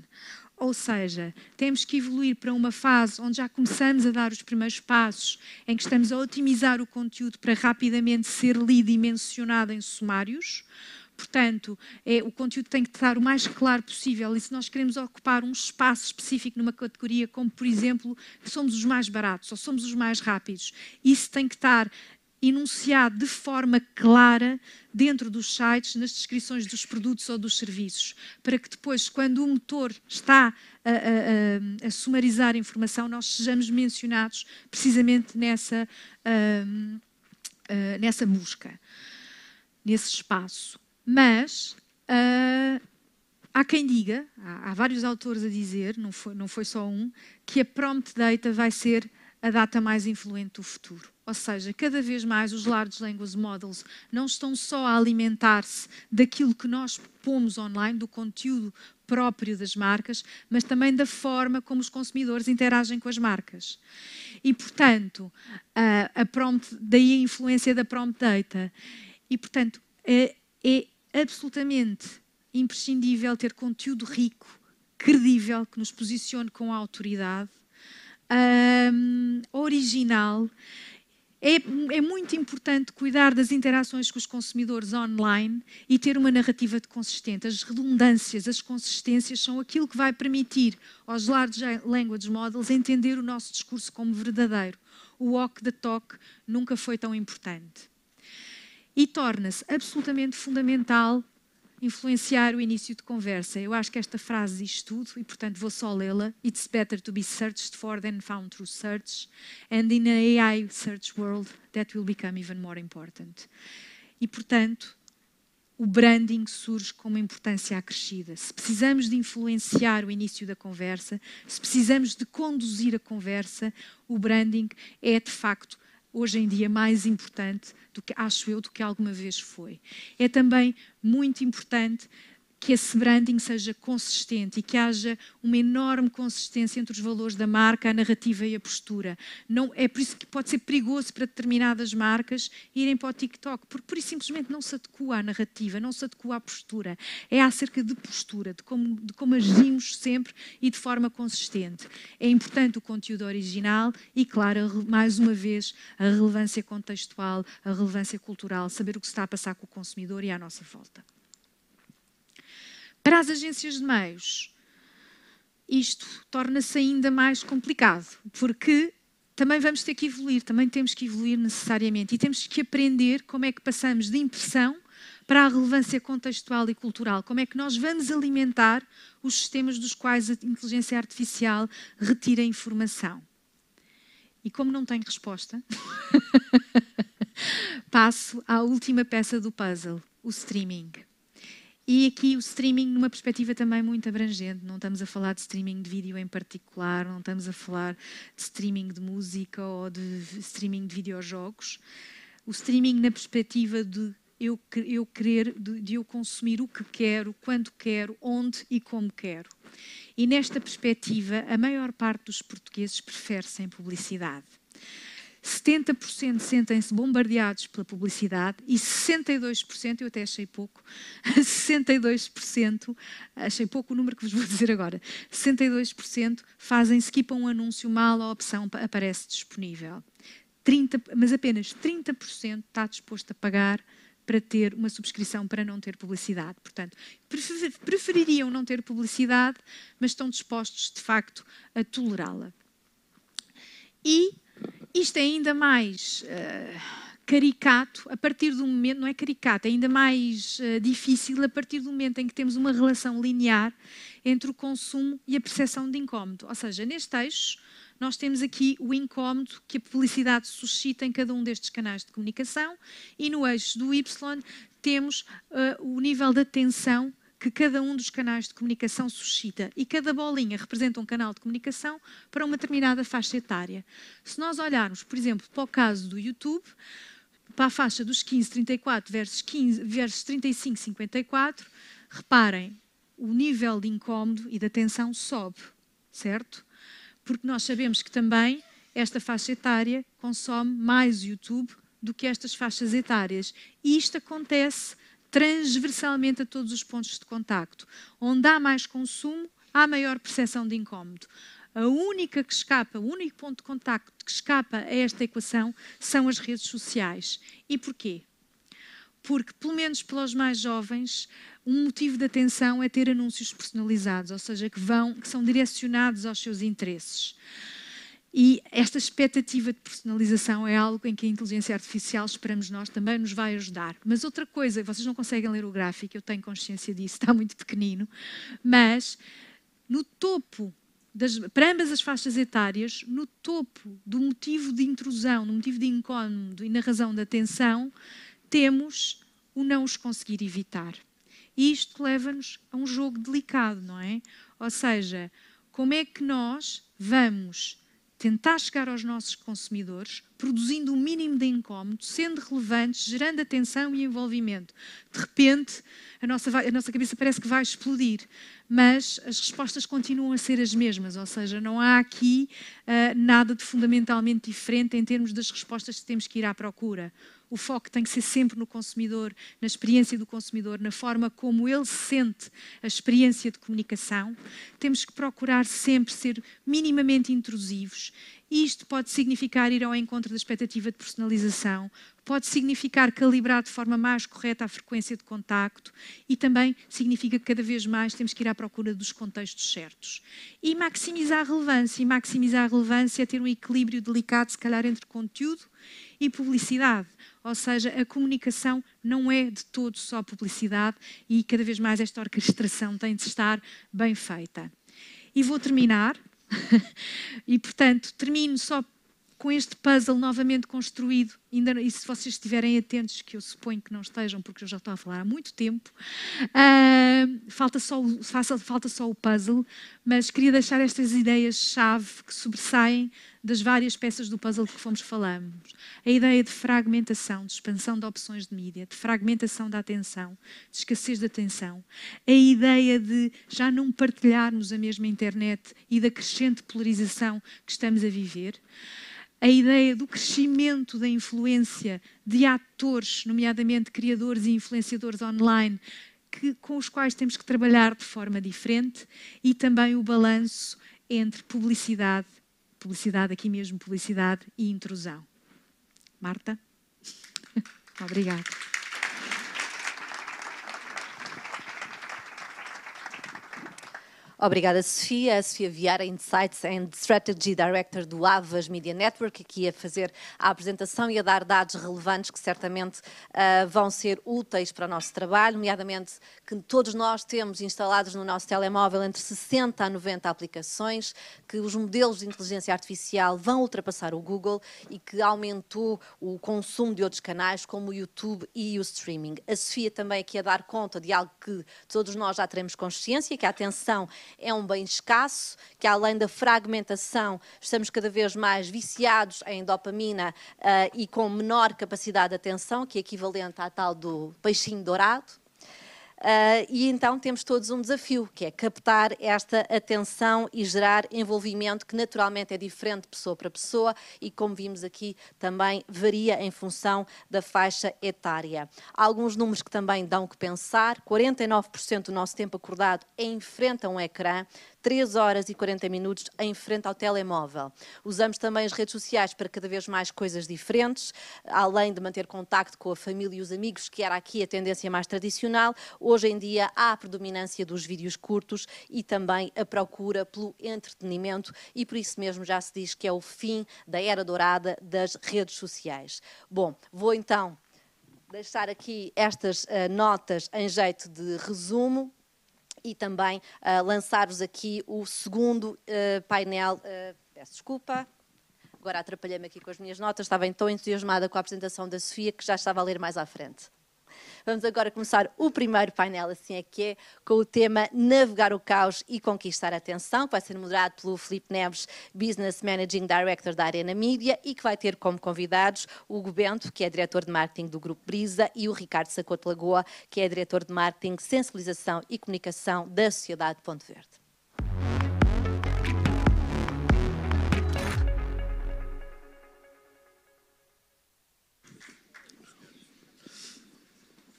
Ou seja, temos que evoluir para uma fase onde já começamos a dar os primeiros passos, em que estamos a otimizar o conteúdo para rapidamente ser lido e mencionado em sumários. Portanto, o conteúdo tem que estar o mais claro possível e se nós queremos ocupar um espaço específico numa categoria, como por exemplo, somos os mais baratos ou somos os mais rápidos, isso tem que estar enunciado de forma clara dentro dos sites, nas descrições dos produtos ou dos serviços, para que depois, quando o motor está a sumarizar a informação, nós sejamos mencionados precisamente nessa busca, nesse espaço. Mas há quem diga, há vários autores a dizer, não foi só um, que a prompt data vai ser a data mais influente do futuro. Ou seja, cada vez mais os Large Language Models não estão só a alimentar-se daquilo que nós pomos online, do conteúdo próprio das marcas, mas também da forma como os consumidores interagem com as marcas. E, portanto, daí a influência da prompt data. E, portanto, é absolutamente imprescindível ter conteúdo rico, credível, que nos posicione com autoridade, original. É muito importante cuidar das interações com os consumidores online e ter uma narrativa consistente. As redundâncias, as consistências são aquilo que vai permitir aos Large Language Models entender o nosso discurso como verdadeiro. O walk the talk nunca foi tão importante. E torna-se absolutamente fundamental influenciar o início de conversa. Eu acho que esta frase diz tudo e, portanto, vou só lê-la. It's better to be searched for than found through search. And in an AI search world, that will become even more important. E, portanto, o branding surge com uma importância acrescida. Se precisamos de influenciar o início da conversa, se precisamos de conduzir a conversa, o branding é, de facto, hoje em dia mais importante do que, acho eu, do que alguma vez foi. É também muito importante que esse branding seja consistente e que haja uma enorme consistência entre os valores da marca, a narrativa e a postura. Não, é por isso que pode ser perigoso para determinadas marcas irem para o TikTok, porque por isso simplesmente não se adequa à narrativa, não se adequa à postura. É acerca de postura, de como agimos sempre e de forma consistente. É importante o conteúdo original e, claro, mais uma vez, a relevância contextual, a relevância cultural, saber o que se está a passar com o consumidor e à nossa volta. Para as agências de meios, isto torna-se ainda mais complicado, porque também vamos ter que evoluir, também temos que evoluir necessariamente e temos que aprender como é que passamos de impressão para a relevância contextual e cultural, como é que nós vamos alimentar os sistemas dos quais a inteligência artificial retira a informação. E como não tenho resposta, passo à última peça do puzzle, o streaming. E aqui o streaming numa perspectiva também muito abrangente. Não estamos a falar de streaming de vídeo em particular, não estamos a falar de streaming de música ou de streaming de videojogos. O streaming na perspectiva de eu consumir o que quero, quando quero, onde e como quero. E nesta perspectiva, a maior parte dos portugueses prefere sem publicidade. 70% sentem-se bombardeados pela publicidade e 62%, eu até achei pouco, 62%, achei pouco o número que vos vou dizer agora, 62% skipam um anúncio mal a opção aparece disponível. mas apenas 30% está disposto a pagar para ter uma subscrição para não ter publicidade. Portanto, prefeririam não ter publicidade, mas estão dispostos, de facto, a tolerá-la. E isto é ainda mais caricato a partir do momento, não é caricato, é ainda mais difícil a partir do momento em que temos uma relação linear entre o consumo e a percepção de incómodo. Ou seja, neste eixo, nós temos aqui o incómodo que a publicidade suscita em cada um destes canais de comunicação e no eixo do Y temos o nível de atenção que cada um dos canais de comunicação suscita. E cada bolinha representa um canal de comunicação para uma determinada faixa etária. Se nós olharmos, por exemplo, para o caso do YouTube, para a faixa dos 15-34 versus 35-54, reparem, o nível de incómodo e de atenção sobe, certo? Porque nós sabemos que também esta faixa etária consome mais YouTube do que estas faixas etárias. E isto acontece transversalmente a todos os pontos de contacto. Onde há mais consumo, há maior percepção de incómodo. A única que escapa, o único ponto de contacto que escapa a esta equação são as redes sociais. E porquê? Porque, pelo menos pelos mais jovens, um motivo de atenção é ter anúncios personalizados, ou seja, que são direcionados aos seus interesses. E esta expectativa de personalização é algo em que a inteligência artificial, esperamos nós, também nos vai ajudar. Mas outra coisa, vocês não conseguem ler o gráfico, eu tenho consciência disso, está muito pequenino, mas no topo, para ambas as faixas etárias, no topo do motivo de intrusão, no motivo de incómodo e na razão da atenção, temos o não os conseguir evitar. E isto leva-nos a um jogo delicado, não é? Ou seja, como é que nós vamos tentar chegar aos nossos consumidores, produzindo o mínimo de incómodo, sendo relevantes, gerando atenção e envolvimento. De repente, a nossa cabeça parece que vai explodir, mas as respostas continuam a ser as mesmas, ou seja, não há aqui nada de fundamentalmente diferente em termos das respostas que temos que ir à procura. O foco tem que ser sempre no consumidor, na experiência do consumidor, na forma como ele sente a experiência de comunicação. Temos que procurar sempre ser minimamente intrusivos. Isto pode significar ir ao encontro da expectativa de personalização, pode significar calibrar de forma mais correta a frequência de contacto e também significa que cada vez mais temos que ir à procura dos contextos certos. E maximizar a relevância. E maximizar a relevância é ter um equilíbrio delicado, se calhar, entre conteúdo e publicidade. Ou seja, a comunicação não é de todo só publicidade e cada vez mais esta orquestração tem de estar bem feita. E vou terminar, e portanto termino só com este puzzle novamente construído, e se vocês estiverem atentos, que eu suponho que não estejam, porque eu já estou a falar há muito tempo, falta só o puzzle, mas queria deixar estas ideias-chave que sobressaem das várias peças do puzzle que fomos falando. A ideia de fragmentação, de expansão de opções de mídia, de fragmentação da atenção, de escassez de atenção. A ideia de já não partilharmos a mesma internet e da crescente polarização que estamos a viver. A ideia do crescimento da influência de atores, nomeadamente criadores e influenciadores online, com os quais temos que trabalhar de forma diferente, e também o balanço entre publicidade aqui mesmo, publicidade e intrusão. Marta? Obrigada. Obrigada, Sofia. A Sofia Vieira, Insights and Strategy Director do Avas Media Network, aqui a fazer a apresentação e a dar dados relevantes que certamente vão ser úteis para o nosso trabalho, nomeadamente que todos nós temos instalados no nosso telemóvel entre 60 a 90 aplicações, que os modelos de inteligência artificial vão ultrapassar o Google e que aumentou o consumo de outros canais, como o YouTube e o streaming. A Sofia também aqui a dar conta de algo que todos nós já teremos consciência, que a atenção é um bem escasso, que além da fragmentação estamos cada vez mais viciados em dopamina e com menor capacidade de atenção, que é equivalente à tal do peixinho dourado. E então temos todos um desafio, que é captar esta atenção e gerar envolvimento, que naturalmente é diferente de pessoa para pessoa e, como vimos aqui, também varia em função da faixa etária. Há alguns números que também dão que pensar: 49% do nosso tempo acordado é em frente a um ecrã, 3 horas e 40 minutos em frente ao telemóvel. Usamos também as redes sociais para cada vez mais coisas diferentes, além de manter contacto com a família e os amigos, que era aqui a tendência mais tradicional. Hoje em dia há a predominância dos vídeos curtos e também a procura pelo entretenimento, e por isso mesmo já se diz que é o fim da era dourada das redes sociais. Bom, vou então deixar aqui estas notas em jeito de resumo e também lançar-vos aqui o segundo painel. Peço desculpa, agora atrapalhei-me aqui com as minhas notas, estava tão entusiasmada com a apresentação da Sofia que já estava a ler mais à frente. Vamos agora começar o primeiro painel, assim é que é, com o tema Navegar o Caos e Conquistar a Atenção, que vai ser moderado pelo Filipe Neves, Business Managing Director da Arena Mídia, e que vai ter como convidados o Hugo Bento, que é diretor de marketing do Grupo Brisa, e o Ricardo Sacoto Lagoa, que é diretor de marketing, sensibilização e comunicação da Sociedade Ponto Verde.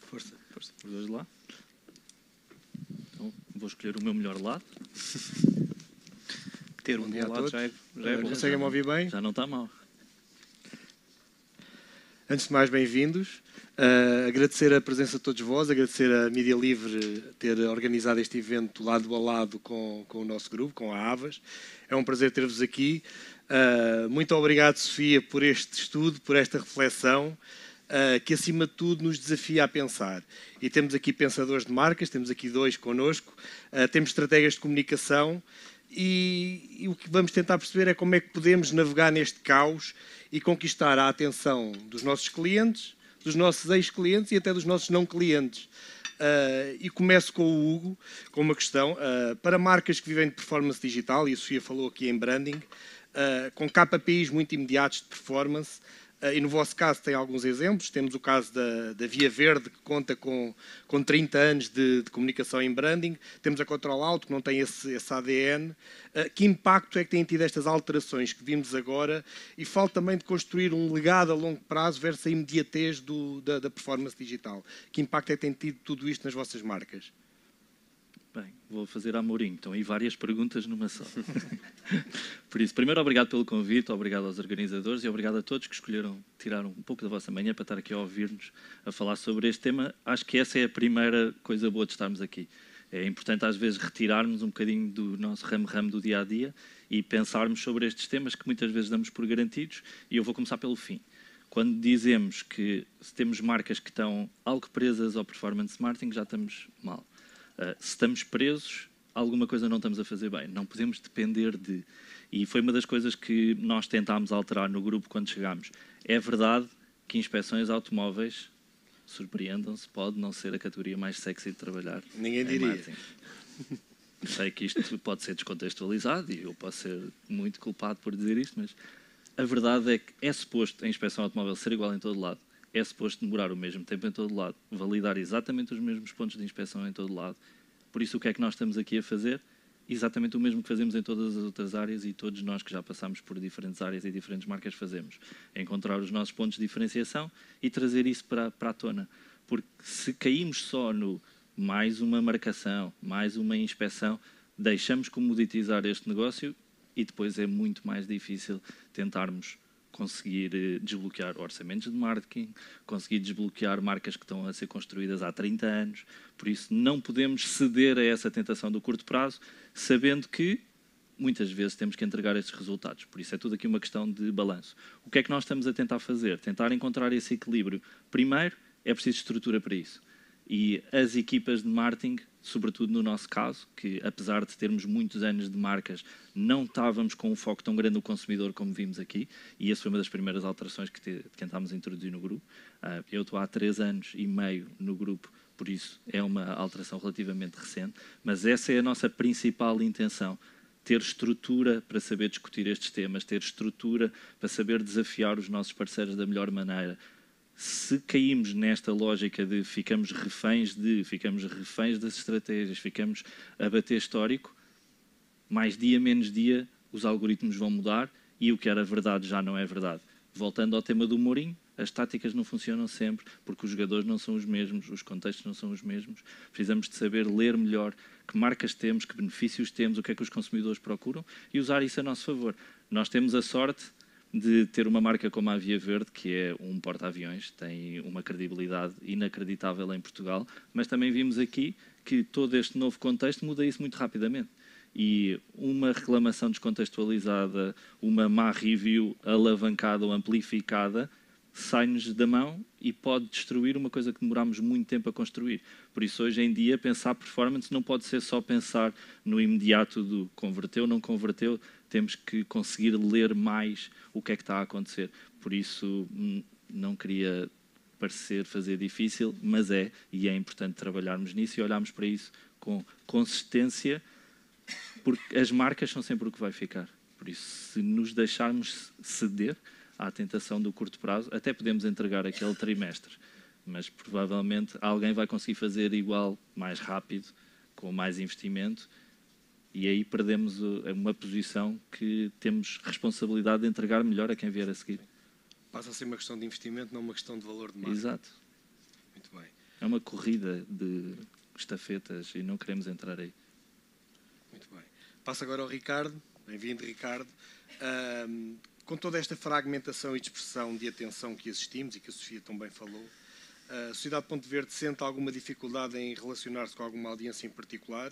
Força, os dois lá. Então, vou escolher o meu melhor lado. Ter um dia a todos. Já é bom. Conseguem-me ouvir bem? Já não está mal. Antes de mais, bem-vindos. Agradecer a presença de todos vós, agradecer a Mídia Livre ter organizado este evento lado a lado com o nosso grupo, com a Avas. É um prazer ter-vos aqui. Muito obrigado, Sofia, por este estudo, por esta reflexão, que acima de tudo nos desafia a pensar. E temos aqui pensadores de marcas, temos aqui dois connosco, temos estratégias de comunicação e o que vamos tentar perceber é como é que podemos navegar neste caos e conquistar a atenção dos nossos clientes, dos nossos ex-clientes e até dos nossos não-clientes. E começo com o Hugo, com uma questão. Para marcas que vivem de performance digital, e a Sofia falou aqui em branding, com KPIs muito imediatos de performance, e no vosso caso tem alguns exemplos. Temos o caso da Via Verde, que conta com 30 anos de comunicação em branding. Temos a Control Auto, que não tem esse ADN. Que impacto é que têm tido estas alterações que vimos agora? E falo também de construir um legado a longo prazo versus a imediatez da performance digital. Que impacto é que tem tido tudo isto nas vossas marcas? Bem, vou fazer a Mourinho. Estão aí várias perguntas numa só. Por isso, primeiro, obrigado pelo convite, obrigado aos organizadores e obrigado a todos que escolheram tirar um pouco da vossa manhã para estar aqui a ouvir-nos a falar sobre este tema. Acho que essa é a primeira coisa boa de estarmos aqui. É importante, às vezes, retirarmos um bocadinho do nosso ramo-ramo do dia-a-dia e pensarmos sobre estes temas que muitas vezes damos por garantidos. E eu vou começar pelo fim. Quando dizemos que temos marcas que estão algo presas ao performance marketing, já estamos mal. Se estamos presos, alguma coisa não estamos a fazer bem. Não podemos depender de... E foi uma das coisas que nós tentámos alterar no grupo quando chegámos. É verdade que inspeções automóveis, surpreendam-se, pode não ser a categoria mais sexy de trabalhar. Ninguém diria. Sei que isto pode ser descontextualizado e eu posso ser muito culpado por dizer isto, mas a verdade é que é suposto a inspeção automóvel ser igual em todo lado. É suposto demorar o mesmo tempo em todo lado, validar exatamente os mesmos pontos de inspeção em todo lado. Por isso, o que é que nós estamos aqui a fazer? Exatamente o mesmo que fazemos em todas as outras áreas e todos nós que já passamos por diferentes áreas e diferentes marcas fazemos. É encontrar os nossos pontos de diferenciação e trazer isso para a tona. Porque se caímos só no mais uma marcação, mais uma inspeção, deixamos comoditizar este negócio e depois é muito mais difícil tentarmos conseguir desbloquear orçamentos de marketing, conseguir desbloquear marcas que estão a ser construídas há 30 anos. Por isso, não podemos ceder a essa tentação do curto prazo, sabendo que muitas vezes temos que entregar esses resultados. Por isso, é tudo aqui uma questão de balanço. O que é que nós estamos a tentar fazer? Tentar encontrar esse equilíbrio. Primeiro, é preciso estrutura para isso. E as equipas de marketing, sobretudo no nosso caso, que apesar de termos muitos anos de marcas, não estávamos com um foco tão grande no consumidor como vimos aqui, e essa foi uma das primeiras alterações que tentámos introduzir no grupo. Eu estou há 3 anos e meio no grupo, por isso é uma alteração relativamente recente, mas essa é a nossa principal intenção. Ter estrutura para saber discutir estes temas, ter estrutura para saber desafiar os nossos parceiros da melhor maneira. Se caímos nesta lógica de ficamos reféns das estratégias, ficamos a bater histórico, mais dia menos dia os algoritmos vão mudar e o que era verdade já não é verdade. Voltando ao tema do Mourinho, as táticas não funcionam sempre, porque os jogadores não são os mesmos, os contextos não são os mesmos. Precisamos de saber ler melhor que marcas temos, que benefícios temos, o que é que os consumidores procuram e usar isso a nosso favor. Nós temos a sorte de ter uma marca como a Via Verde, que é um porta-aviões, tem uma credibilidade inacreditável em Portugal, mas também vimos aqui que todo este novo contexto muda isso muito rapidamente. E uma reclamação descontextualizada, uma má review alavancada ou amplificada, sai-nos da mão e pode destruir uma coisa que demorámos muito tempo a construir. Por isso, hoje em dia, pensar performance não pode ser só pensar no imediato do converteu, não converteu, temos que conseguir ler mais o que é que está a acontecer. Por isso, não queria parecer fazer difícil, mas e é importante trabalharmos nisso e olharmos para isso com consistência, porque as marcas são sempre o que vai ficar. Por isso, se nos deixarmos ceder à tentação do curto prazo, até podemos entregar aquele trimestre, mas provavelmente alguém vai conseguir fazer igual, mais rápido, com mais investimento, e aí perdemos uma posição que temos responsabilidade de entregar melhor a quem vier a seguir. Passa a ser uma questão de investimento, não uma questão de valor de marca. Exato. Muito bem. É uma corrida de estafetas e não queremos entrar aí. Muito bem. Passo agora ao Ricardo. Bem-vindo, Ricardo. Com toda esta fragmentação e dispersão de atenção que assistimos e que a Sofia também falou, a Sociedade Ponto Verde sente alguma dificuldade em relacionar-se com alguma audiência em particular?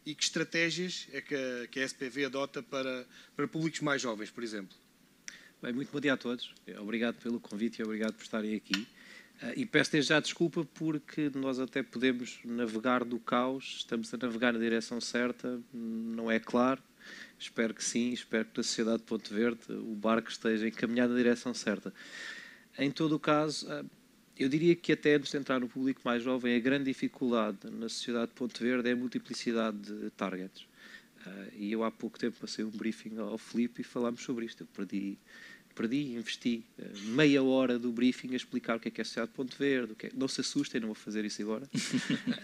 E que estratégias é que a SPV adota para públicos mais jovens, por exemplo? Bem, muito bom dia a todos. Obrigado pelo convite e obrigado por estarem aqui. E peço desde já desculpa porque nós até podemos navegar do caos, estamos a navegar na direção certa, não é claro. Espero que sim, espero que na Sociedade Ponto Verde o barco esteja encaminhado na direção certa. Em todo o caso, eu diria que até antes de entrar no público mais jovem, a grande dificuldade na Sociedade Ponto Verde é a multiplicidade de targets. E eu há pouco tempo passei um briefing ao Filipe e falámos sobre isto. Eu investi meia hora do briefing a explicar o que é a Sociedade Ponto Verde. Não se assustem, não vou fazer isso agora.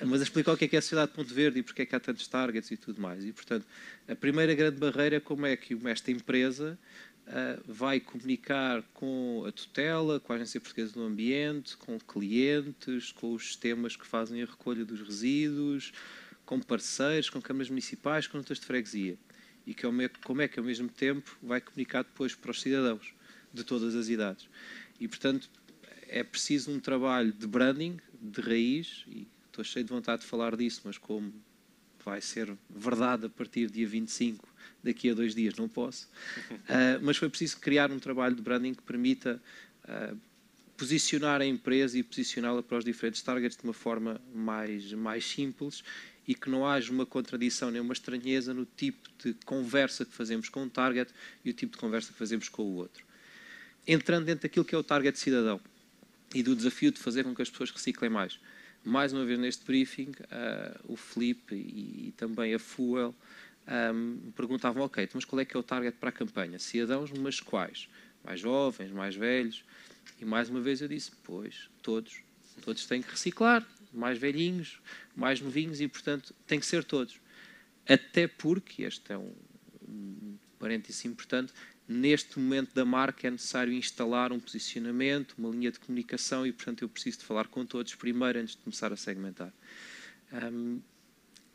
Mas a explicar o que é a Sociedade Ponto Verde e porque é que há tantos targets e tudo mais. E, portanto, a primeira grande barreira é como é que esta empresa vai comunicar com a tutela, com a Agência Portuguesa do Ambiente, com clientes, com os sistemas que fazem a recolha dos resíduos, com parceiros, com câmaras municipais, com juntas de freguesia. E como é que, ao mesmo tempo, vai comunicar depois para os cidadãos de todas as idades. E, portanto, é preciso um trabalho de branding, de raiz, e estou cheio de vontade de falar disso, mas como vai ser verdade a partir do dia 25, daqui a 2 dias, não posso. Mas foi preciso criar um trabalho de branding que permita posicionar a empresa e posicioná-la para os diferentes targets de uma forma mais simples e que não haja uma contradição nem uma estranheza no tipo de conversa que fazemos com um target e o tipo de conversa que fazemos com o outro. Entrando dentro daquilo que é o target cidadão e do desafio de fazer com que as pessoas reciclem mais. Mais uma vez neste briefing, o Filipe e também a Fuel me perguntavam, ok, mas qual é que é o target para a campanha? Cidadãos, mas quais? Mais jovens, mais velhos? E mais uma vez eu disse, pois, todos têm que reciclar, mais velhinhos, mais novinhos e, portanto, tem que ser todos. Até porque, este é um parêntese importante, neste momento da marca é necessário instalar um posicionamento, uma linha de comunicação e, portanto, eu preciso de falar com todos primeiro antes de começar a segmentar.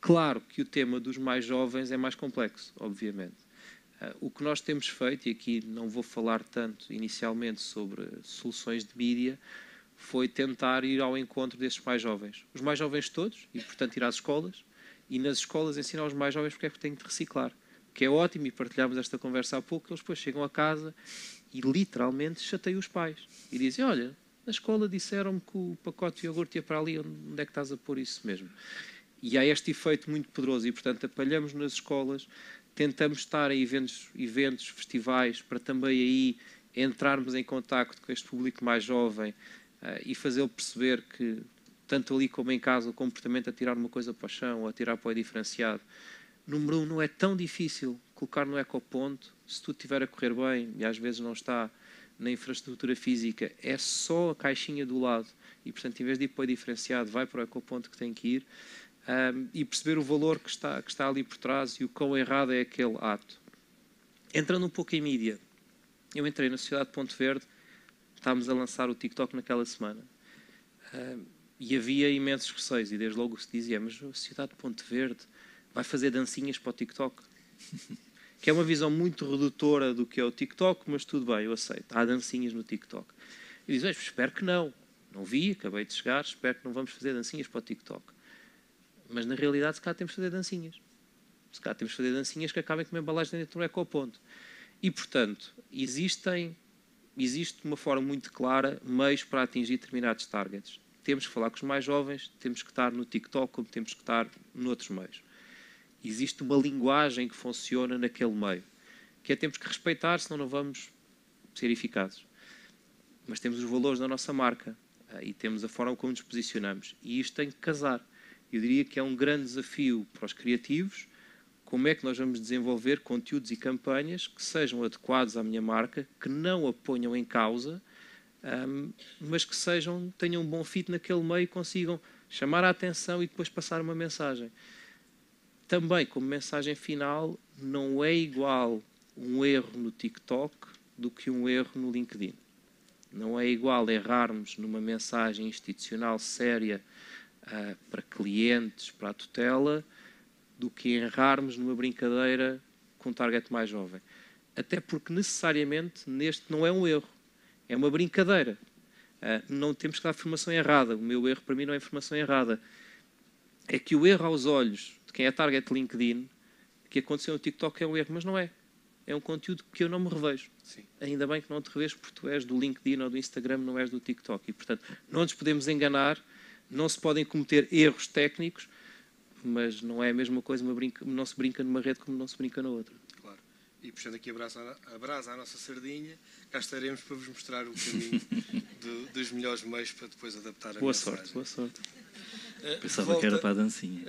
Claro que o tema dos mais jovens é mais complexo, obviamente. O que nós temos feito, e aqui não vou falar tanto inicialmente sobre soluções de mídia, foi tentar ir ao encontro desses mais jovens. Os mais jovens todos, e portanto ir às escolas, e nas escolas ensinar os mais jovens porque é que têm de reciclar. Que é ótimo, e partilhámos esta conversa há pouco, eles depois chegam a casa e literalmente chateiam os pais. E dizem, olha, na escola disseram-me que o pacote de iogurte ia para ali, onde é que estás a pôr isso mesmo? E há este efeito muito poderoso e, portanto, apalhamos nas escolas, tentamos estar em eventos, festivais, para também aí entrarmos em contacto com este público mais jovem e fazê-lo perceber que, tanto ali como em casa, o comportamento a tirar uma coisa para o chão ou a tirar para o diferenciado, número 1, não é tão difícil colocar no ecoponto, se tudo estiver a correr bem, e às vezes não está na infraestrutura física, é só a caixinha do lado, e portanto, em vez de ir para o diferenciado, vai para o ecoponto que tem que ir, e perceber o valor que está ali por trás e o quão errado é aquele ato. Entrando um pouco em mídia, eu entrei na Sociedade Ponto Verde estávamos a lançar o TikTok naquela semana. E havia imensos receios, e desde logo se dizia, mas a Sociedade de Ponte Verde vai fazer dancinhas para o TikTok. Que é uma visão muito redutora do que é o TikTok, mas tudo bem, eu aceito. Há dancinhas no TikTok. E diz, espero que não. Não vi, acabei de chegar, espero que não vamos fazer dancinhas para o TikTok. Mas na realidade, se calhar temos de fazer dancinhas. Se calhar temos de fazer dancinhas que acabem com uma embalagem dentro do ecoponto. E, portanto, existe uma forma muito clara, meios para atingir determinados targets. Temos que falar com os mais jovens, temos que estar no TikTok, como temos que estar noutros meios. Existe uma linguagem que funciona naquele meio, que é temos que respeitar, senão não vamos ser eficazes. Mas temos os valores da nossa marca e temos a forma como nos posicionamos. E isto tem que casar. Eu diria que é um grande desafio para os criativos, como é que nós vamos desenvolver conteúdos e campanhas que sejam adequados à minha marca, que não a ponham em causa, mas que tenham um bom fit naquele meio e consigam chamar a atenção e depois passar uma mensagem. Também, como mensagem final, não é igual um erro no TikTok do que um erro no LinkedIn. Não é igual errarmos numa mensagem institucional séria para clientes, para a tutela, do que errarmos numa brincadeira com um target mais jovem. Até porque, necessariamente, neste não é um erro. É uma brincadeira. Não temos que dar informação errada. O meu erro, para mim, não é informação errada. É que o erro aos olhos de quem é target LinkedIn, que aconteceu no TikTok, é um erro, mas não é. É um conteúdo que eu não me revejo. Sim. Ainda bem que não te revejo porque tu és do LinkedIn ou do Instagram, não és do TikTok. E, portanto, não nos podemos enganar, não se podem cometer erros técnicos, mas não é a mesma coisa, não se brinca numa rede como não se brinca na outra. Claro. E puxando aqui a brasa à nossa sardinha, cá estaremos para vos mostrar o caminho dos melhores meios para depois adaptar a mensagem. Boa sorte. Pensava que era para a dancinha.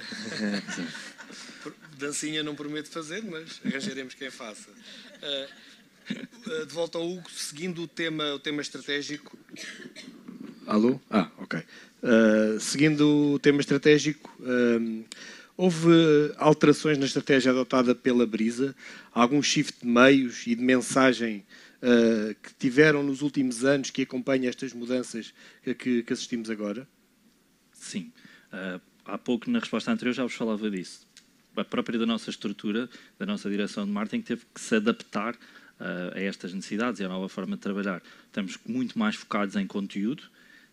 Dancinha não prometo fazer, mas arranjaremos quem faça. De volta ao Hugo, seguindo o tema estratégico. Alô? Ok. Seguindo o tema estratégico, houve alterações na estratégia adotada pela Brisa? Algum shift de meios e de mensagem que tiveram nos últimos anos que acompanha estas mudanças que assistimos agora? Sim. Há pouco, na resposta anterior, já vos falava disso. A própria da nossa estrutura, da nossa direção de marketing, teve que se adaptar a estas necessidades e à nova forma de trabalhar. Estamos muito mais focados em conteúdo,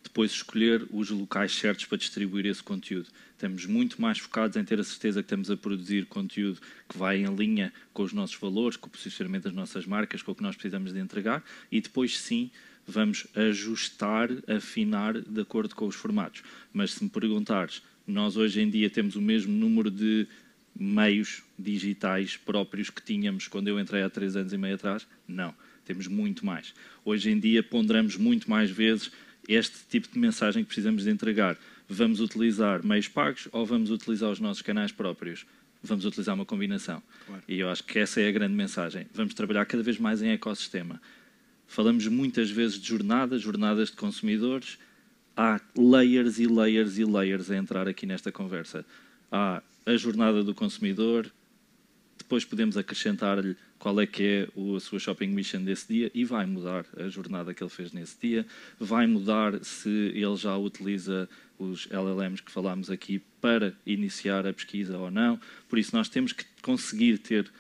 depois escolher os locais certos para distribuir esse conteúdo. Estamos muito mais focados em ter a certeza que estamos a produzir conteúdo que vai em linha com os nossos valores, com o posicionamento das nossas marcas, com o que nós precisamos de entregar, e depois sim vamos ajustar, afinar de acordo com os formatos. Mas se me perguntares, nós hoje em dia temos o mesmo número de meios digitais próprios que tínhamos quando eu entrei há 3 anos e meio atrás? Não, temos muito mais. Hoje em dia ponderamos muito mais vezes este tipo de mensagem que precisamos de entregar. Vamos utilizar meios pagos ou vamos utilizar os nossos canais próprios? Vamos utilizar uma combinação. Claro. E eu acho que essa é a grande mensagem. Vamos trabalhar cada vez mais em ecossistema. Falamos muitas vezes de jornadas de consumidores. Há layers e layers e layers a entrar aqui nesta conversa. Há a jornada do consumidor, depois podemos acrescentar-lhe qual é que é a sua shopping mission desse dia e vai mudar a jornada que ele fez nesse dia, vai mudar se ele já utiliza os LLMs que falámos aqui para iniciar a pesquisa ou não. Por isso nós temos que conseguir ter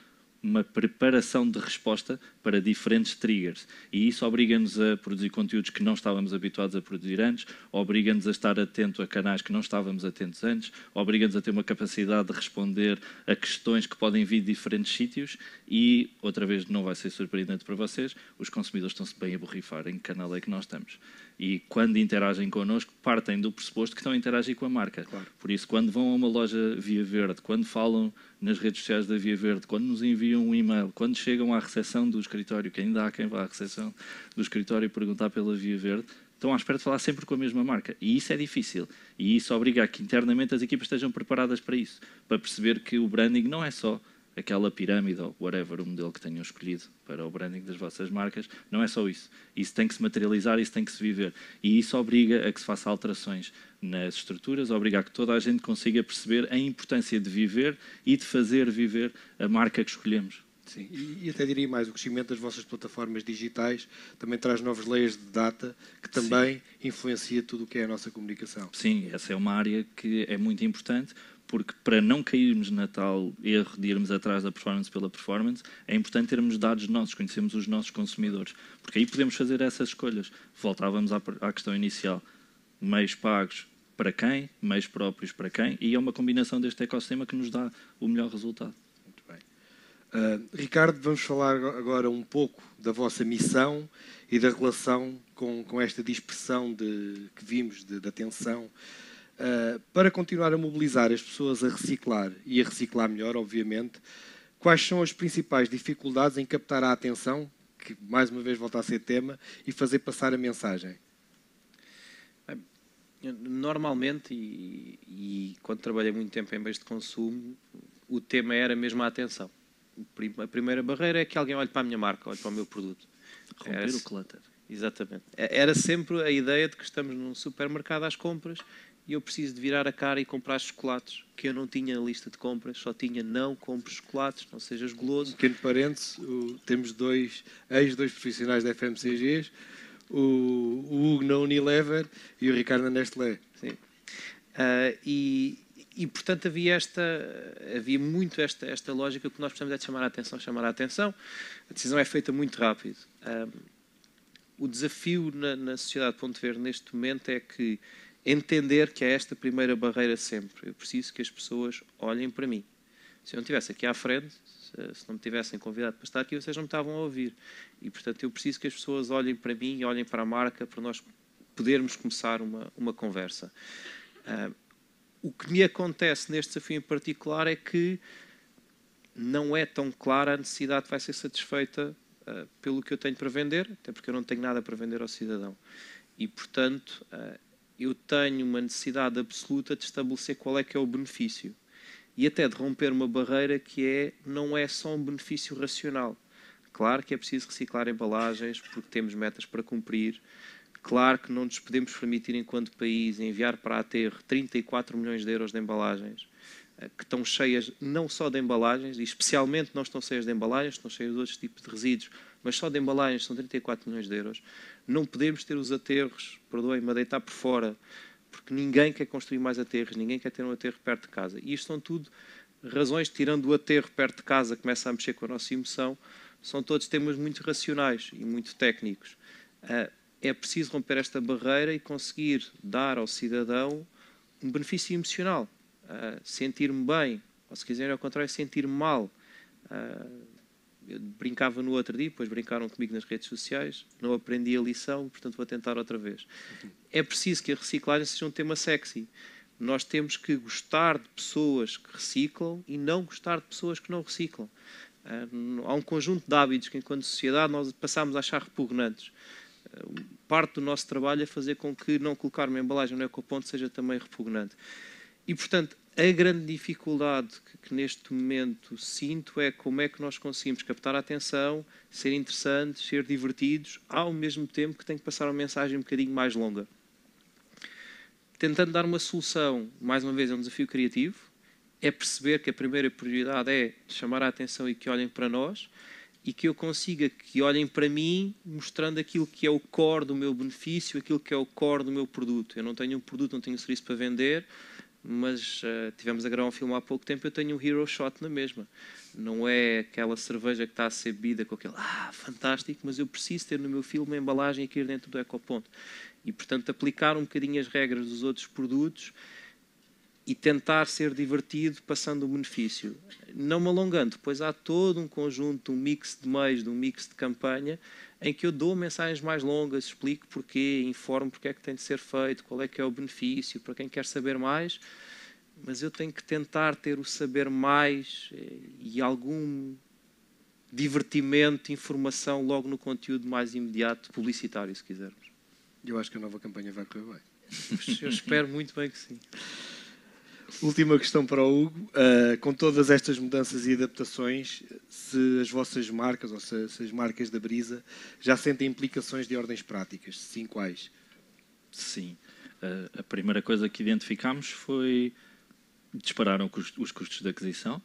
uma preparação de resposta para diferentes triggers. E isso obriga-nos a produzir conteúdos que não estávamos habituados a produzir antes, obriga-nos a estar atento a canais que não estávamos atentos antes, obriga-nos a ter uma capacidade de responder a questões que podem vir de diferentes sítios e, outra vez, não vai ser surpreendente para vocês, os consumidores estão-se bem a borrifar em que canal é que nós estamos. E quando interagem connosco, partem do pressuposto que estão a interagir com a marca. Claro. Por isso, quando vão a uma loja Via Verde, quando falam nas redes sociais da Via Verde, quando nos enviam um e-mail, quando chegam à recepção do escritório, que ainda há quem vá à recepção do escritório perguntar pela Via Verde, estão à espera de falar sempre com a mesma marca. E isso é difícil. E isso obriga a que internamente as equipas estejam preparadas para isso, para perceber que o branding não é só aquela pirâmide ou whatever o modelo que tenham escolhido para o branding das vossas marcas, não é só isso. Isso tem que se materializar, isso tem que se viver. E isso obriga a que se faça alterações nas estruturas, obriga a que toda a gente consiga perceber a importância de viver e de fazer viver a marca que escolhemos. Sim, e até diria mais, o crescimento das vossas plataformas digitais também traz novos layers de data que também influencia tudo o que é a nossa comunicação. Sim, essa é uma área que é muito importante, porque para não cairmos na tal erro de irmos atrás da performance pela performance, é importante termos dados nossos, conhecermos os nossos consumidores, porque aí podemos fazer essas escolhas. Voltávamos à questão inicial, meios pagos para quem, meios próprios para quem, e é uma combinação deste ecossistema que nos dá o melhor resultado. Ricardo, vamos falar agora um pouco da vossa missão e da relação com esta dispersão que vimos de atenção. Para continuar a mobilizar as pessoas a reciclar e a reciclar melhor, obviamente, quais são as principais dificuldades em captar a atenção, que mais uma vez volta a ser tema, e fazer passar a mensagem? Normalmente, e quando trabalhei muito tempo em meios de consumo, o tema era mesmo a atenção. A primeira barreira é que alguém olhe para a minha marca, olhe para o meu produto. Romper o clutter. Exatamente. Era sempre a ideia de que estamos num supermercado às compras e eu preciso de virar a cara e comprar chocolates, que eu não tinha na lista de compras, só tinha não compres chocolates, não sejas goloso. Um pequeno parênteses, temos dois profissionais da FMCGs, o Hugo na Unilever e o Ricardo na Nestlé. Sim. E portanto havia muito esta lógica que nós precisamos de chamar a atenção. A decisão é feita muito rápido. O desafio na sociedade Ponto Verde neste momento é que entender que é esta primeira barreira sempre. Eu preciso que as pessoas olhem para mim. Se eu não estivesse aqui à frente, se não me tivessem convidado para estar aqui, vocês não me estavam a ouvir. E portanto eu preciso que as pessoas olhem para mim e olhem para a marca para nós podermos começar uma conversa. O que me acontece neste desafio em particular é que não é tão clara a necessidade que vai ser satisfeita pelo que eu tenho para vender, até porque eu não tenho nada para vender ao cidadão. E, portanto, eu tenho uma necessidade absoluta de estabelecer qual é que é o benefício. E até de romper uma barreira que não é só um benefício racional. Claro que é preciso reciclar embalagens, porque temos metas para cumprir. Claro que não nos podemos permitir, enquanto país, enviar para a aterro 34 milhões de euros de embalagens, que estão cheias não só de embalagens, e especialmente não estão cheias de embalagens, estão cheias de outros tipos de resíduos, mas só de embalagens são 34 milhões de euros. Não podemos ter os aterros, perdoem-me, a deitar por fora, porque ninguém quer construir mais aterros, ninguém quer ter um aterro perto de casa. E isto são tudo razões, tirando o aterro perto de casa, começa a mexer com a nossa emoção, são todos temas muito racionais e muito técnicos. É preciso romper esta barreira e conseguir dar ao cidadão um benefício emocional. Sentir-me bem, ou se quiserem ao contrário, sentir-me mal. Eu brincava no outro dia, depois brincaram comigo nas redes sociais, não aprendi a lição, portanto vou tentar outra vez. É preciso que a reciclagem seja um tema sexy. Nós temos que gostar de pessoas que reciclam e não gostar de pessoas que não reciclam. Há um conjunto de hábitos que, enquanto sociedade, nós passamos a achar repugnantes. Parte do nosso trabalho é fazer com que não colocar uma embalagem no ecoponto seja também repugnante. E, portanto, a grande dificuldade que neste momento sinto é como é que nós conseguimos captar a atenção, ser interessantes, ser divertidos, ao mesmo tempo que tem que passar uma mensagem um bocadinho mais longa. Tentando dar uma solução, mais uma vez, é um desafio criativo, é perceber que a primeira prioridade é chamar a atenção e que olhem para nós, e que eu consiga que olhem para mim mostrando aquilo que é o core do meu benefício, aquilo que é o core do meu produto. Eu não tenho um produto, não tenho um serviço para vender, mas tivemos a gravar um filme há pouco tempo, eu tenho um hero shot na mesma. Não é aquela cerveja que está a ser bebida com aquele fantástico, mas eu preciso ter no meu filme uma embalagem aqui dentro do ecoponto. E, portanto, aplicar um bocadinho as regras dos outros produtos e tentar ser divertido passando o benefício. Não me alongando, depois há todo um conjunto, um mix de meios, um mix de campanha, em que eu dou mensagens mais longas, explico porquê, informo porque é que tem de ser feito, qual é que é o benefício, para quem quer saber mais, mas eu tenho que tentar ter o saber mais e algum divertimento, informação logo no conteúdo mais imediato, publicitário, se quisermos. Eu acho que a nova campanha vai correr bem. Eu espero muito bem que sim. Última questão para o Hugo. Com todas estas mudanças e adaptações, se as vossas marcas, ou se as marcas da Brisa, já sentem implicações de ordens práticas? Sim, quais? Sim. A primeira coisa que identificámos foi dispararam os custos de aquisição,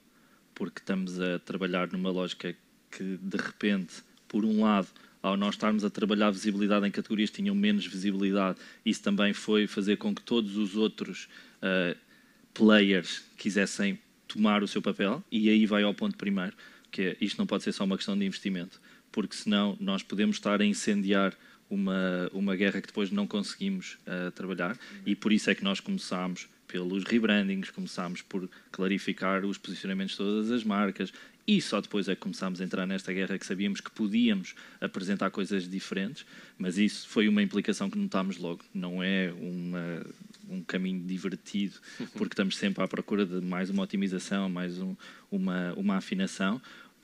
porque estamos a trabalhar numa lógica que, de repente, por um lado, ao nós estarmos a trabalhar visibilidade em categorias que tinham menos visibilidade, isso também foi fazer com que todos os outros players quisessem tomar o seu papel, e aí vai ao ponto primeiro, que é, isto não pode ser só uma questão de investimento, porque senão nós podemos estar a incendiar uma guerra que depois não conseguimos trabalhar, e por isso é que nós começámos pelos rebrandings, começámos por clarificar os posicionamentos de todas as marcas, e só depois é que começámos a entrar nesta guerra que sabíamos que podíamos apresentar coisas diferentes, mas isso foi uma implicação que notámos logo, não é um caminho divertido, porque estamos sempre à procura de mais uma otimização, mais uma afinação.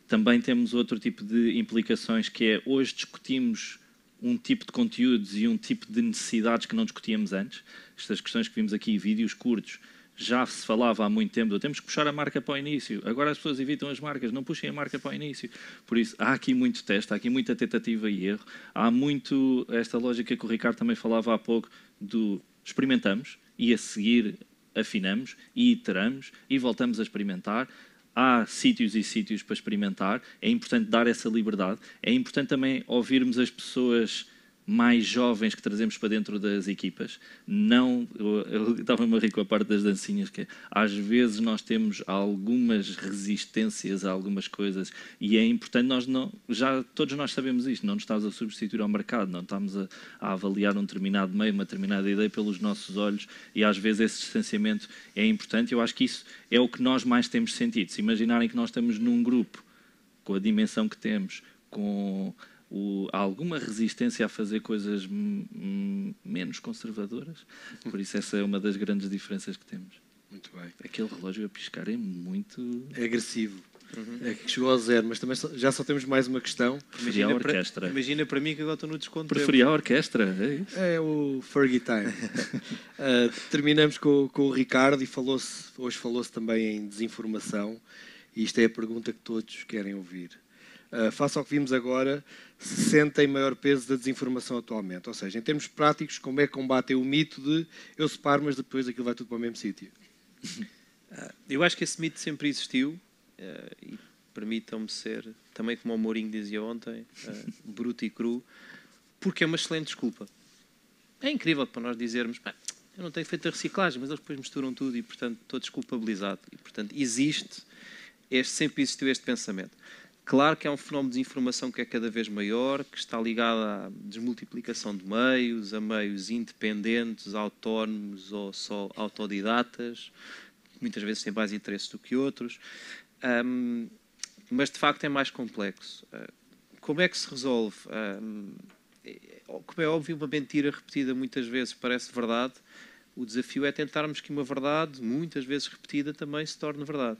Também temos outro tipo de implicações, que é, hoje discutimos um tipo de conteúdos e um tipo de necessidades que não discutíamos antes. Estas questões que vimos aqui, vídeos curtos, já se falava há muito tempo, temos que puxar a marca para o início. Agora as pessoas evitam as marcas, não puxem a marca para o início. Por isso, há aqui muito teste, há aqui muita tentativa e erro. Há muito esta lógica que o Ricardo também falava há pouco, do experimentamos e a seguir afinamos e iteramos e voltamos a experimentar. Há sítios e sítios para experimentar, é importante dar essa liberdade, é importante também ouvirmos as pessoas mais jovens que trazemos para dentro das equipas. Não, eu estava-me a rir com a parte das dancinhas, que é, às vezes nós temos algumas resistências a algumas coisas e é importante, todos nós sabemos isto, não nos estamos a substituir ao mercado, não estamos a avaliar um determinado meio, uma determinada ideia pelos nossos olhos, e às vezes esse distanciamento é importante. Eu acho que isso é o que nós mais temos sentido. Se imaginarem que nós estamos num grupo, com a dimensão que temos, com alguma resistência a fazer coisas menos conservadoras. Por isso essa é uma das grandes diferenças que temos. Muito bem. Aquele relógio a piscar é muito... É agressivo. É que chegou ao zero, mas também já só temos mais uma questão. Preferia a orquestra. Imagina para mim que agora estou no desconto. Preferia a orquestra, é isso? É o Fergie Time. Terminamos com o Ricardo, e hoje falou-se também em desinformação, e isto é a pergunta que todos querem ouvir. Face ao que vimos agora, se sentem maior peso da desinformação atualmente? Ou seja, em termos práticos, como é que combatem o mito de eu separo, mas depois aquilo vai tudo para o mesmo sítio? Eu acho que esse mito sempre existiu, e permitam-me ser, também como o Mourinho dizia ontem, bruto e cru, porque é uma excelente desculpa. É incrível para nós dizermos, eu não tenho feito a reciclagem, mas eles depois misturam tudo e, portanto, estou desculpabilizado. E, portanto, sempre existiu este pensamento. Claro que é um fenómeno de desinformação que é cada vez maior, que está ligado à desmultiplicação de meios, a meios independentes, autónomos ou só autodidatas, que muitas vezes têm mais interesses do que outros, mas de facto é mais complexo. Como é que se resolve? Como é óbvio, uma mentira repetida muitas vezes parece verdade. O desafio é tentarmos que uma verdade, muitas vezes repetida, também se torne verdade.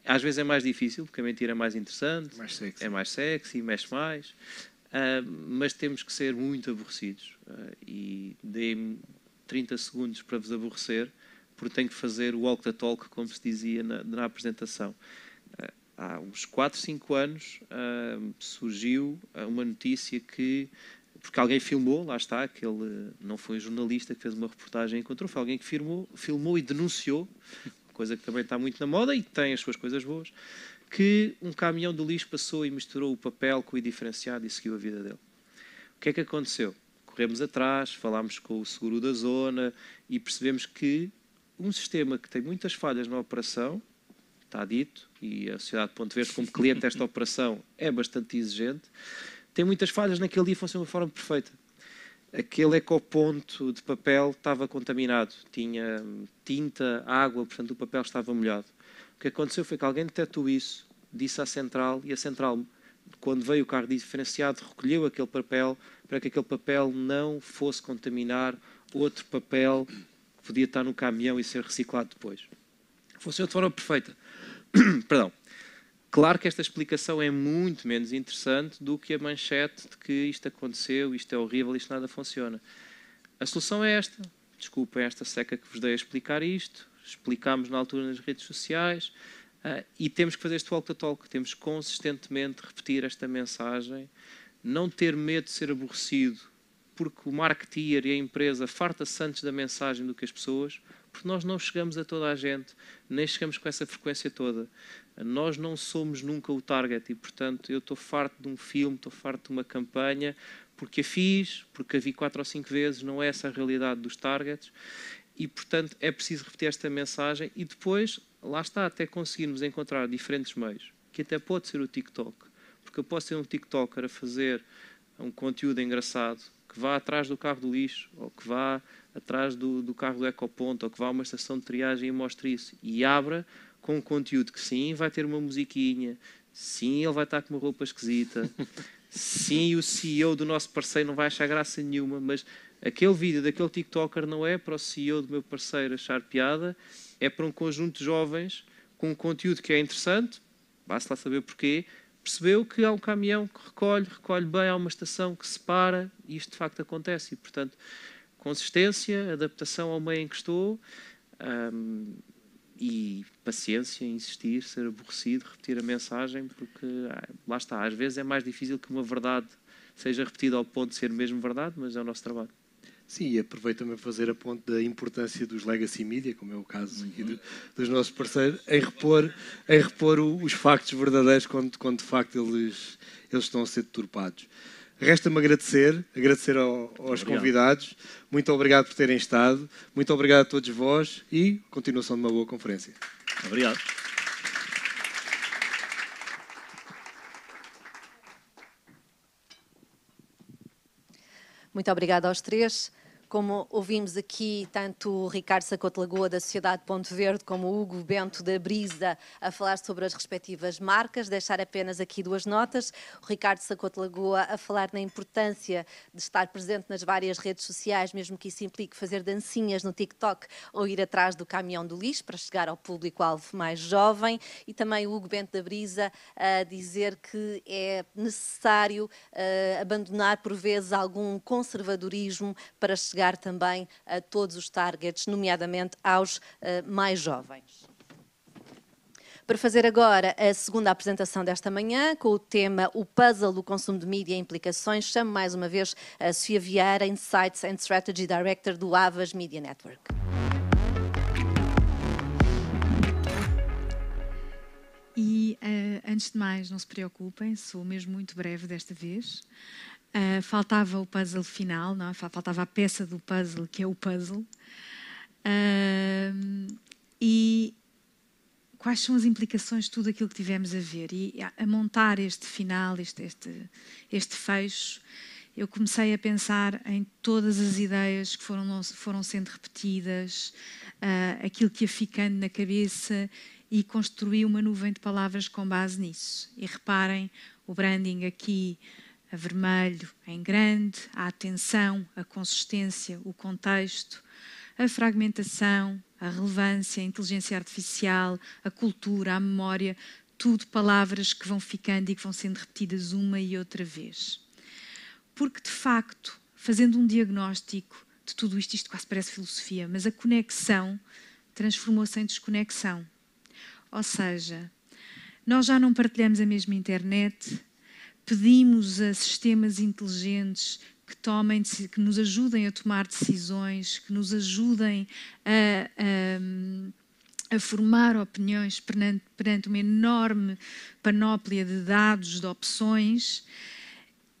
Às vezes é mais difícil, porque a mentira é mais interessante, é mais sexy, mexe mais, mas temos que ser muito aborrecidos. E dei-me 30 segundos para vos aborrecer, porque tenho que fazer o walk the talk, como se dizia na apresentação. Há uns 4, 5 anos surgiu uma notícia que, porque alguém filmou, lá está, aquele não foi um jornalista que fez uma reportagem e encontrou, foi alguém que filmou e denunciou, coisa que também está muito na moda e tem as suas coisas boas, que um caminhão de lixo passou e misturou o papel com o diferenciado e seguiu a vida dele. O que é que aconteceu? Corremos atrás, falámos com o seguro da zona e percebemos que um sistema que tem muitas falhas na operação, está dito, e a Sociedade de Ponto Verde, como cliente desta operação, é bastante exigente, tem muitas falhas naquele dia, funciona de uma forma perfeita. Aquele ecoponto de papel estava contaminado, tinha tinta, água, portanto o papel estava molhado. O que aconteceu foi que alguém detectou isso, disse à central, e a central, quando veio o carro diferenciado, recolheu aquele papel para que aquele papel não fosse contaminar outro papel que podia estar no caminhão e ser reciclado depois. Funcionou de forma perfeita. Perdão. Claro que esta explicação é muito menos interessante do que a manchete de que isto aconteceu, isto é horrível, isto nada funciona. A solução é esta. Desculpem esta seca que vos dei a explicar isto. Explicámos na altura nas redes sociais e temos que fazer este walk the talk. Temos que consistentemente repetir esta mensagem, não ter medo de ser aborrecido, porque o marketeer e a empresa farta-se antes da mensagem do que as pessoas, porque nós não chegamos a toda a gente, nem chegamos com essa frequência toda. Nós não somos nunca o target e, portanto, eu estou farto de um filme, estou farto de uma campanha, porque a fiz, porque a vi 4 ou 5 vezes, não é essa a realidade dos targets. E, portanto, é preciso repetir esta mensagem e depois, lá está, até conseguirmos encontrar diferentes meios, que até pode ser o TikTok. Porque eu posso ser um TikToker a fazer um conteúdo engraçado, que vá atrás do carro do lixo, ou que vá atrás do carro do ecoponto, ou que vá a uma estação de triagem e mostre isso. E abra com um conteúdo que sim, vai ter uma musiquinha, sim, ele vai estar com uma roupa esquisita, sim, o CEO do nosso parceiro não vai achar graça nenhuma, mas aquele vídeo daquele TikToker não é para o CEO do meu parceiro achar piada, é para um conjunto de jovens com um conteúdo que é interessante, basta lá saber porquê, percebeu que há um caminhão que recolhe bem, há uma estação que separa, e isto de facto acontece. E, portanto, consistência, adaptação ao meio em que estou, e paciência, insistir, ser aborrecido, repetir a mensagem, porque lá está, às vezes é mais difícil que uma verdade seja repetida ao ponto de ser mesmo verdade, mas é o nosso trabalho. Sim, e aproveito também para fazer a ponto da importância dos legacy media, como é o caso aqui dos nossos parceiros, em repor os factos verdadeiros quando de facto eles estão a ser deturpados. Resta-me agradecer aos convidados. Muito obrigado por terem estado. Muito obrigado a todos vós e continuação de uma boa conferência. Obrigado. Muito obrigada aos três. Como ouvimos aqui, tanto o Ricardo Sacoto Lagoa, da Sociedade Ponto Verde, como o Hugo Bento, da Brisa, a falar sobre as respectivas marcas, deixar apenas aqui 2 notas. O Ricardo Sacoto Lagoa a falar na importância de estar presente nas várias redes sociais, mesmo que isso implique fazer dancinhas no TikTok ou ir atrás do caminhão do lixo para chegar ao público-alvo mais jovem. E também o Hugo Bento, da Brisa, a dizer que é necessário abandonar, por vezes, algum conservadorismo para chegar também a todos os targets, nomeadamente aos mais jovens. Para fazer agora a segunda apresentação desta manhã, com o tema O Puzzle do Consumo de Mídia e Implicações, chamo mais uma vez a Sofia Vieira, Insights and Strategy Director do Havas Media Network. E, antes de mais, não se preocupem, sou mesmo muito breve desta vez. Faltava o puzzle final, não? Faltava a peça do puzzle, que é o puzzle. E quais são as implicações de tudo aquilo que tivemos a ver? E a montar este final, este fecho, eu comecei a pensar em todas as ideias que foram sendo repetidas, aquilo que ia ficando na cabeça, e construí uma nuvem de palavras com base nisso. E reparem, o branding aqui a vermelho em grande, a atenção, a consistência, o contexto, a fragmentação, a relevância, a inteligência artificial, a cultura, a memória, tudo palavras que vão ficando e que vão sendo repetidas uma e outra vez. Porque, de facto, fazendo um diagnóstico de tudo isto, isto quase parece filosofia, mas a conexão transformou-se em desconexão. Ou seja, nós já não partilhamos a mesma internet, pedimos a sistemas inteligentes que nos ajudem a tomar decisões, que nos ajudem a formar opiniões perante uma enorme panóplia de dados, de opções,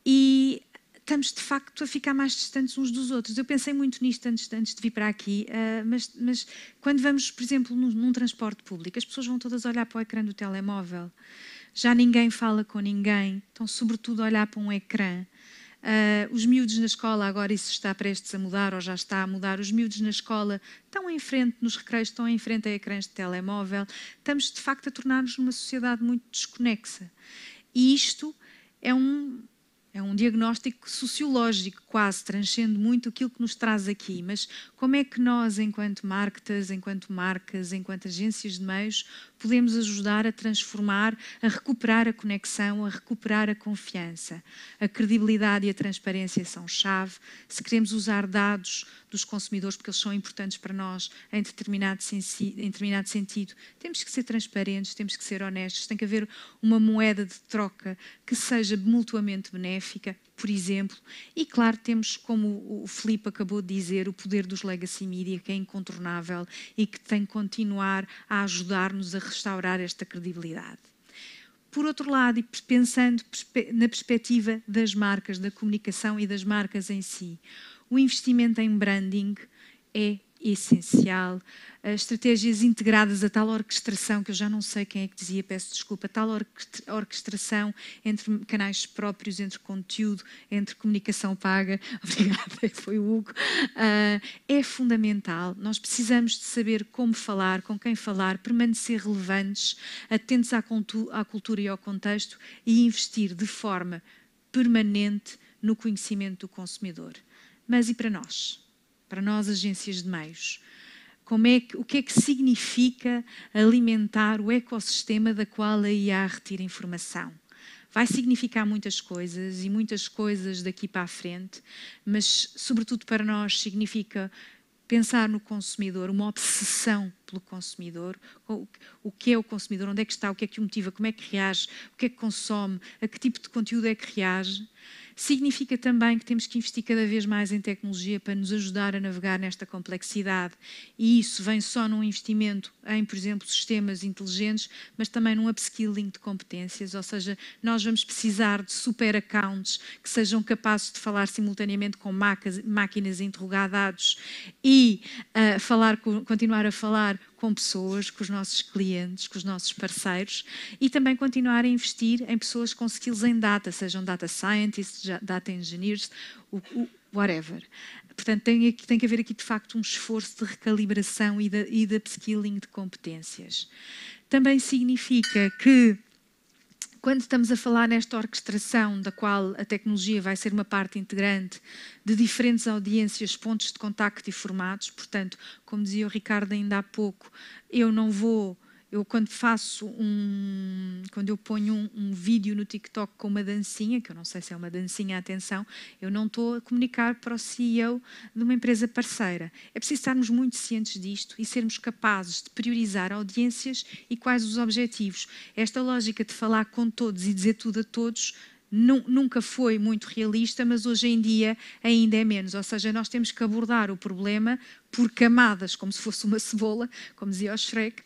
e estamos, de facto, a ficar mais distantes uns dos outros. Eu pensei muito nisto antes de vir para aqui, mas quando vamos, por exemplo, num transporte público, as pessoas vão todas olhar para o ecrã do telemóvel. Já ninguém fala com ninguém, estão sobretudo a olhar para um ecrã. Os miúdos na escola, agora isso está prestes a mudar ou já está a mudar, os miúdos na escola estão em frente, nos recreios, estão em frente a ecrãs de telemóvel. Estamos, de facto, a tornar-nos numa sociedade muito desconexa. E isto é um diagnóstico sociológico, quase, transcende muito aquilo que nos traz aqui. Mas como é que nós, enquanto marketers, enquanto marcas, enquanto agências de meios, podemos ajudar a transformar, a recuperar a conexão, a recuperar a confiança? A credibilidade e a transparência são chave. Se queremos usar dados dos consumidores, porque eles são importantes para nós em determinado sentido, temos que ser transparentes, temos que ser honestos, tem que haver uma moeda de troca que seja mutuamente benéfica. por exemplo. E, claro, temos, como o Filipe acabou de dizer, o poder dos legacy media, que é incontornável e que tem que continuar a ajudar-nos a restaurar esta credibilidade. Por outro lado, e pensando na perspectiva das marcas, da comunicação e das marcas em si, o investimento em branding é essencial. Estratégias integradas, a tal orquestração, que eu já não sei quem é que dizia, peço desculpa, a tal orquestração entre canais próprios, entre conteúdo, entre comunicação paga, obrigada, foi o Hugo, é fundamental. Nós precisamos de saber como falar, com quem falar, permanecer relevantes, atentos à cultura e ao contexto e investir de forma permanente no conhecimento do consumidor. Mas e para nós? Para nós, agências de meios? O que é que significa alimentar o ecossistema da qual a IA retira informação? Vai significar muitas coisas e muitas coisas daqui para a frente, mas, sobretudo para nós, significa pensar no consumidor, uma obsessão pelo consumidor, o que é o consumidor, onde é que está, o que é que o motiva, como é que reage, o que é que consome, a que tipo de conteúdo é que reage. Significa também que temos que investir cada vez mais em tecnologia para nos ajudar a navegar nesta complexidade. E isso vem só num investimento em, por exemplo, sistemas inteligentes, mas também num upskilling de competências, ou seja, nós vamos precisar de super accounts que sejam capazes de falar simultaneamente com máquinas a interrogar dados e continuar a falar com pessoas, com os nossos clientes, com os nossos parceiros e também continuar a investir em pessoas com skills em data, sejam data scientists, data engineers, whatever. Portanto, tem que haver aqui, de facto, um esforço de recalibração e de upskilling de competências. Também significa que, quando estamos a falar nesta orquestração, da qual a tecnologia vai ser uma parte integrante de diferentes audiências, pontos de contacto e formatos, portanto, como dizia o Ricardo ainda há pouco, quando eu ponho um vídeo no TikTok com uma dancinha, que eu não sei se é uma dancinha, atenção, eu não estou a comunicar para o CEO de uma empresa parceira. É preciso estarmos muito cientes disto e sermos capazes de priorizar audiências e quais os objetivos. Esta lógica de falar com todos e dizer tudo a todos nunca foi muito realista, mas hoje em dia ainda é menos. Ou seja, nós temos que abordar o problema por camadas, como se fosse uma cebola, como dizia o Shrek.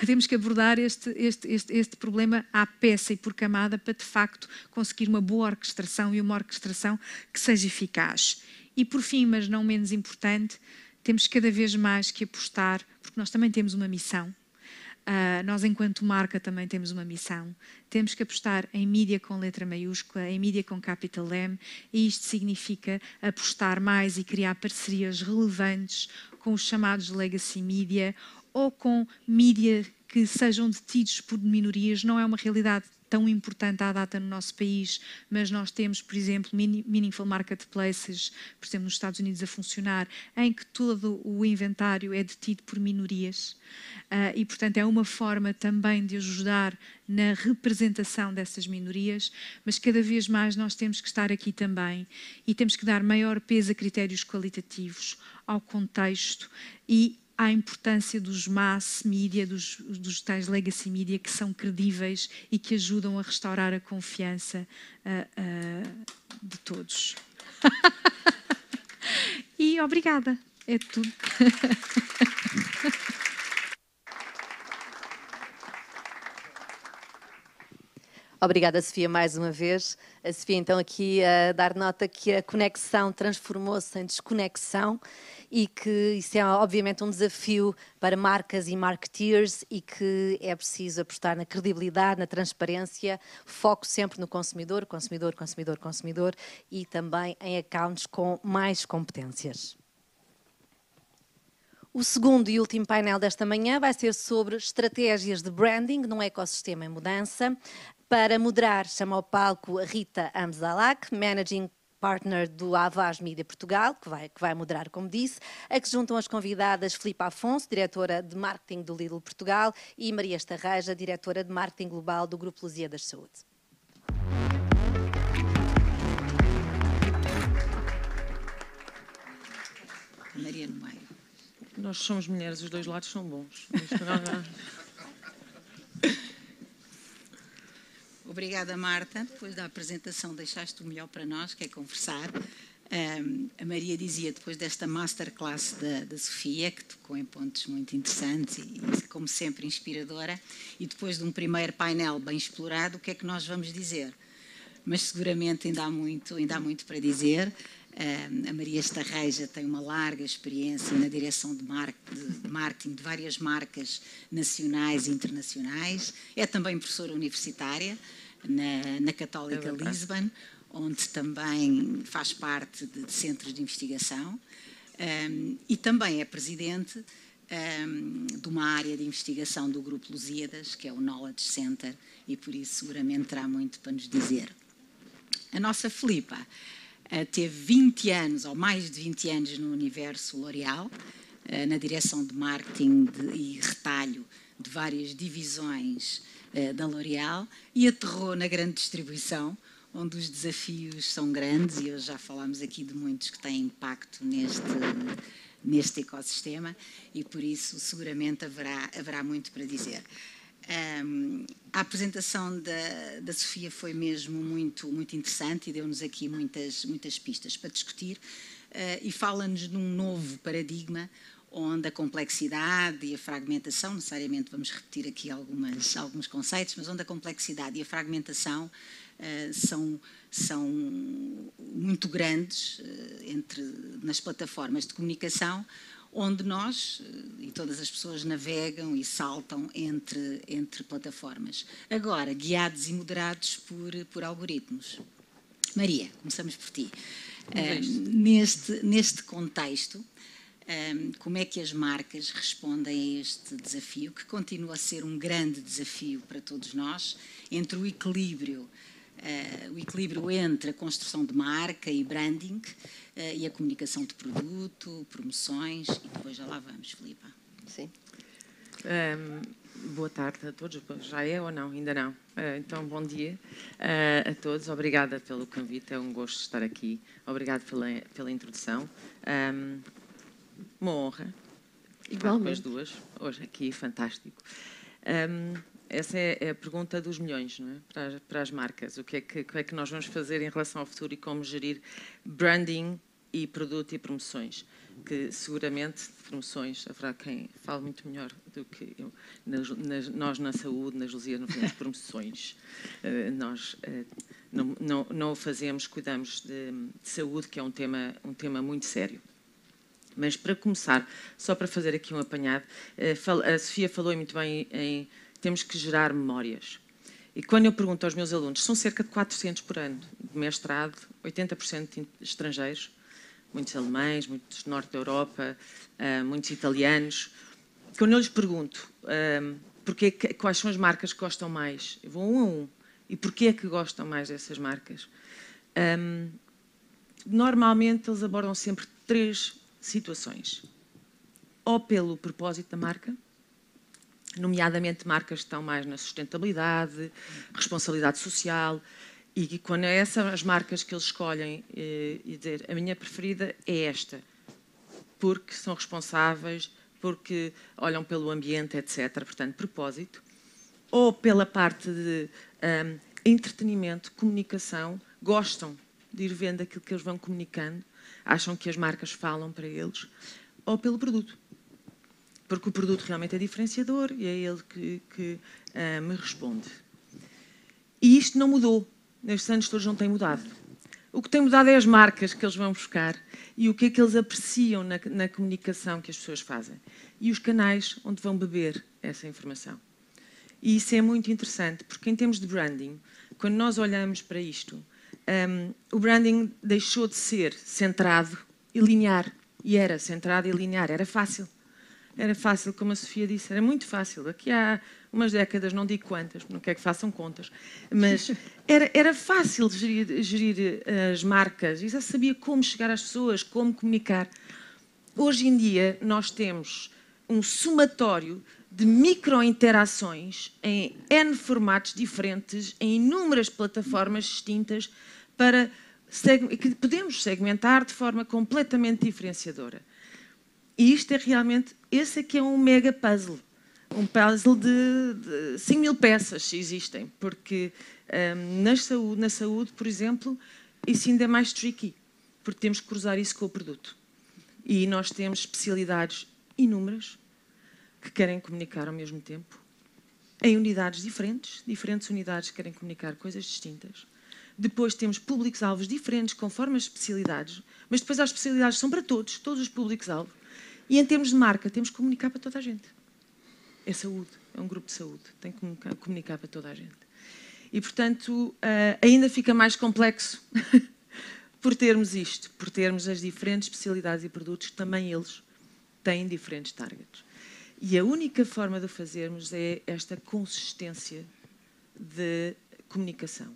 Temos que abordar este problema à peça e por camada para, de facto, conseguir uma boa orquestração e uma orquestração que seja eficaz. E, por fim, mas não menos importante, temos cada vez mais que apostar, porque nós também temos uma missão. Nós, enquanto marca, também temos uma missão. Temos que apostar em mídia com letra maiúscula, em mídia com capital M, e isto significa apostar mais e criar parcerias relevantes com os chamados legacy media ou com mídia que sejam detidos por minorias. Não é uma realidade tão importante à data no nosso país, mas nós temos, por exemplo, meaningful marketplaces, por exemplo, nos Estados Unidos a funcionar, em que todo o inventário é detido por minorias e, portanto, é uma forma também de ajudar na representação dessas minorias, mas cada vez mais nós temos que estar aqui também e temos que dar maior peso a critérios qualitativos, ao contexto e à importância dos mass media, dos tais legacy media, que são credíveis e que ajudam a restaurar a confiança de todos. E obrigada, é tudo. Obrigada, Sofia, mais uma vez. A Sofia, então, aqui a dar nota que a conexão transformou-se em desconexão e que isso é, obviamente, um desafio para marcas e marketeers e que é preciso apostar na credibilidade, na transparência, foco sempre no consumidor, consumidor, consumidor, consumidor e também em accounts com mais competências. O segundo e último painel desta manhã vai ser sobre estratégias de branding num ecossistema em mudança. Para moderar, chama ao palco a Rita Amzalak, Managing Partner do Avaz Media Portugal, que vai moderar, como disse, a que juntam as convidadas Filipe Afonso, diretora de Marketing do Lidl Portugal, e Maria Estarreja, diretora de Marketing Global do Grupo Lusíadas Saúde. Maria no meio. Nós somos mulheres, os dois lados são bons. Obrigada, Marta. Depois da apresentação deixaste o melhor para nós, que é conversar. A Maria dizia, depois desta masterclass da Sofia, que tocou em pontos muito interessantes e, como sempre, inspiradora, e depois de um primeiro painel bem explorado, o que é que nós vamos dizer? Mas seguramente ainda há muito para dizer. A Maria Estarreja tem uma larga experiência na direção de marketing de várias marcas nacionais e internacionais. É também professora universitária na Católica Lisbon, onde também faz parte de centros de investigação, e também é presidente de uma área de investigação do Grupo Lusíadas, que é o Knowledge Center, e por isso seguramente terá muito para nos dizer. A nossa Filipa teve 20 anos, ou mais de 20 anos, no universo L'Oréal, na direção de marketing e retalho de várias divisões da L'Oréal, e aterrou na grande distribuição, onde os desafios são grandes, e hoje já falámos aqui de muitos que têm impacto neste ecossistema, e por isso seguramente haverá muito para dizer. A apresentação da Sofia foi mesmo muito interessante e deu-nos aqui muitas pistas para discutir, e fala-nos num novo paradigma onde a complexidade e a fragmentação, necessariamente vamos repetir aqui alguns conceitos, mas onde a complexidade e a fragmentação são muito grandes nas plataformas de comunicação, onde nós e todas as pessoas navegam e saltam entre plataformas. Agora, guiados e moderados por algoritmos. Maria, começamos por ti. Neste contexto, como é que as marcas respondem a este desafio, que continua a ser um grande desafio para todos nós, entre o equilíbrio entre a construção de marca e branding e a comunicação de produto, promoções, e depois já lá vamos, Filipa. Sim. Boa tarde a todos. Já é ou não? Ainda não. Então, bom dia a todos. Obrigada pelo convite. É um gosto estar aqui. Obrigada pela introdução. Uma honra. Igualmente. As duas. Hoje aqui, fantástico. Essa é a pergunta dos milhões, não é? Para as marcas. O que é que nós vamos fazer em relação ao futuro e como gerir branding e produto e promoções? Que seguramente promoções, haverá quem fale muito melhor do que eu. Nós na saúde, nas Lusíadas, não fazemos promoções. Nós não o fazemos, cuidamos de saúde, que é um tema muito sério. Mas para começar, só para fazer aqui um apanhado, a Sofia falou muito bem em temos que gerar memórias. E quando eu pergunto aos meus alunos, são cerca de 400 por ano de mestrado, 80% estrangeiros, muitos alemães, muitos do norte da Europa, muitos italianos. Quando eu lhes pergunto quais são as marcas que gostam mais, eu vou um a um, e porquê é que gostam mais dessas marcas? Normalmente eles abordam sempre 3 situações. Ou pelo propósito da marca, nomeadamente marcas que estão mais na sustentabilidade, responsabilidade social, e quando é as marcas que eles escolhem e dizer a minha preferida é esta, porque são responsáveis, porque olham pelo ambiente, etc. Portanto, propósito. Ou pela parte de entretenimento, comunicação, gostam de ir vendo aquilo que eles vão comunicando, acham que as marcas falam para eles, ou pelo produto. Porque o produto realmente é diferenciador e é ele que me responde. E isto não mudou. Nestes anos todos não tem mudado. O que tem mudado é as marcas que eles vão buscar e o que é que eles apreciam na comunicação que as pessoas fazem. E os canais onde vão beber essa informação. E isso é muito interessante, porque em termos de branding, quando nós olhamos para isto, o branding deixou de ser centrado e linear. E era centrado e linear, era fácil. Era fácil, como a Sofia disse, era muito fácil. Daqui há umas décadas, não digo quantas, não quero que façam contas, mas era fácil gerir as marcas e já sabia como chegar às pessoas, como comunicar. Hoje em dia, nós temos um somatório de micro-interações em N formatos diferentes, em inúmeras plataformas distintas, que podemos segmentar de forma completamente diferenciadora. E isto é realmente, esse aqui é um mega puzzle. Um puzzle de 5.000 peças, se existem, porque Na saúde, por exemplo, isso ainda é mais tricky, porque temos que cruzar isso com o produto. E nós temos especialidades inúmeras que querem comunicar ao mesmo tempo, em unidades diferentes unidades que querem comunicar coisas distintas. Depois temos públicos-alvos diferentes, conforme as especialidades, mas depois as especialidades são para todos os públicos-alvo. E em termos de marca, temos que comunicar para toda a gente. É saúde, é um grupo de saúde, tem que comunicar para toda a gente. E, portanto, ainda fica mais complexo por termos isto, por termos as diferentes especialidades e produtos que também eles têm diferentes targets. E a única forma de o fazermos é esta consistência de comunicação,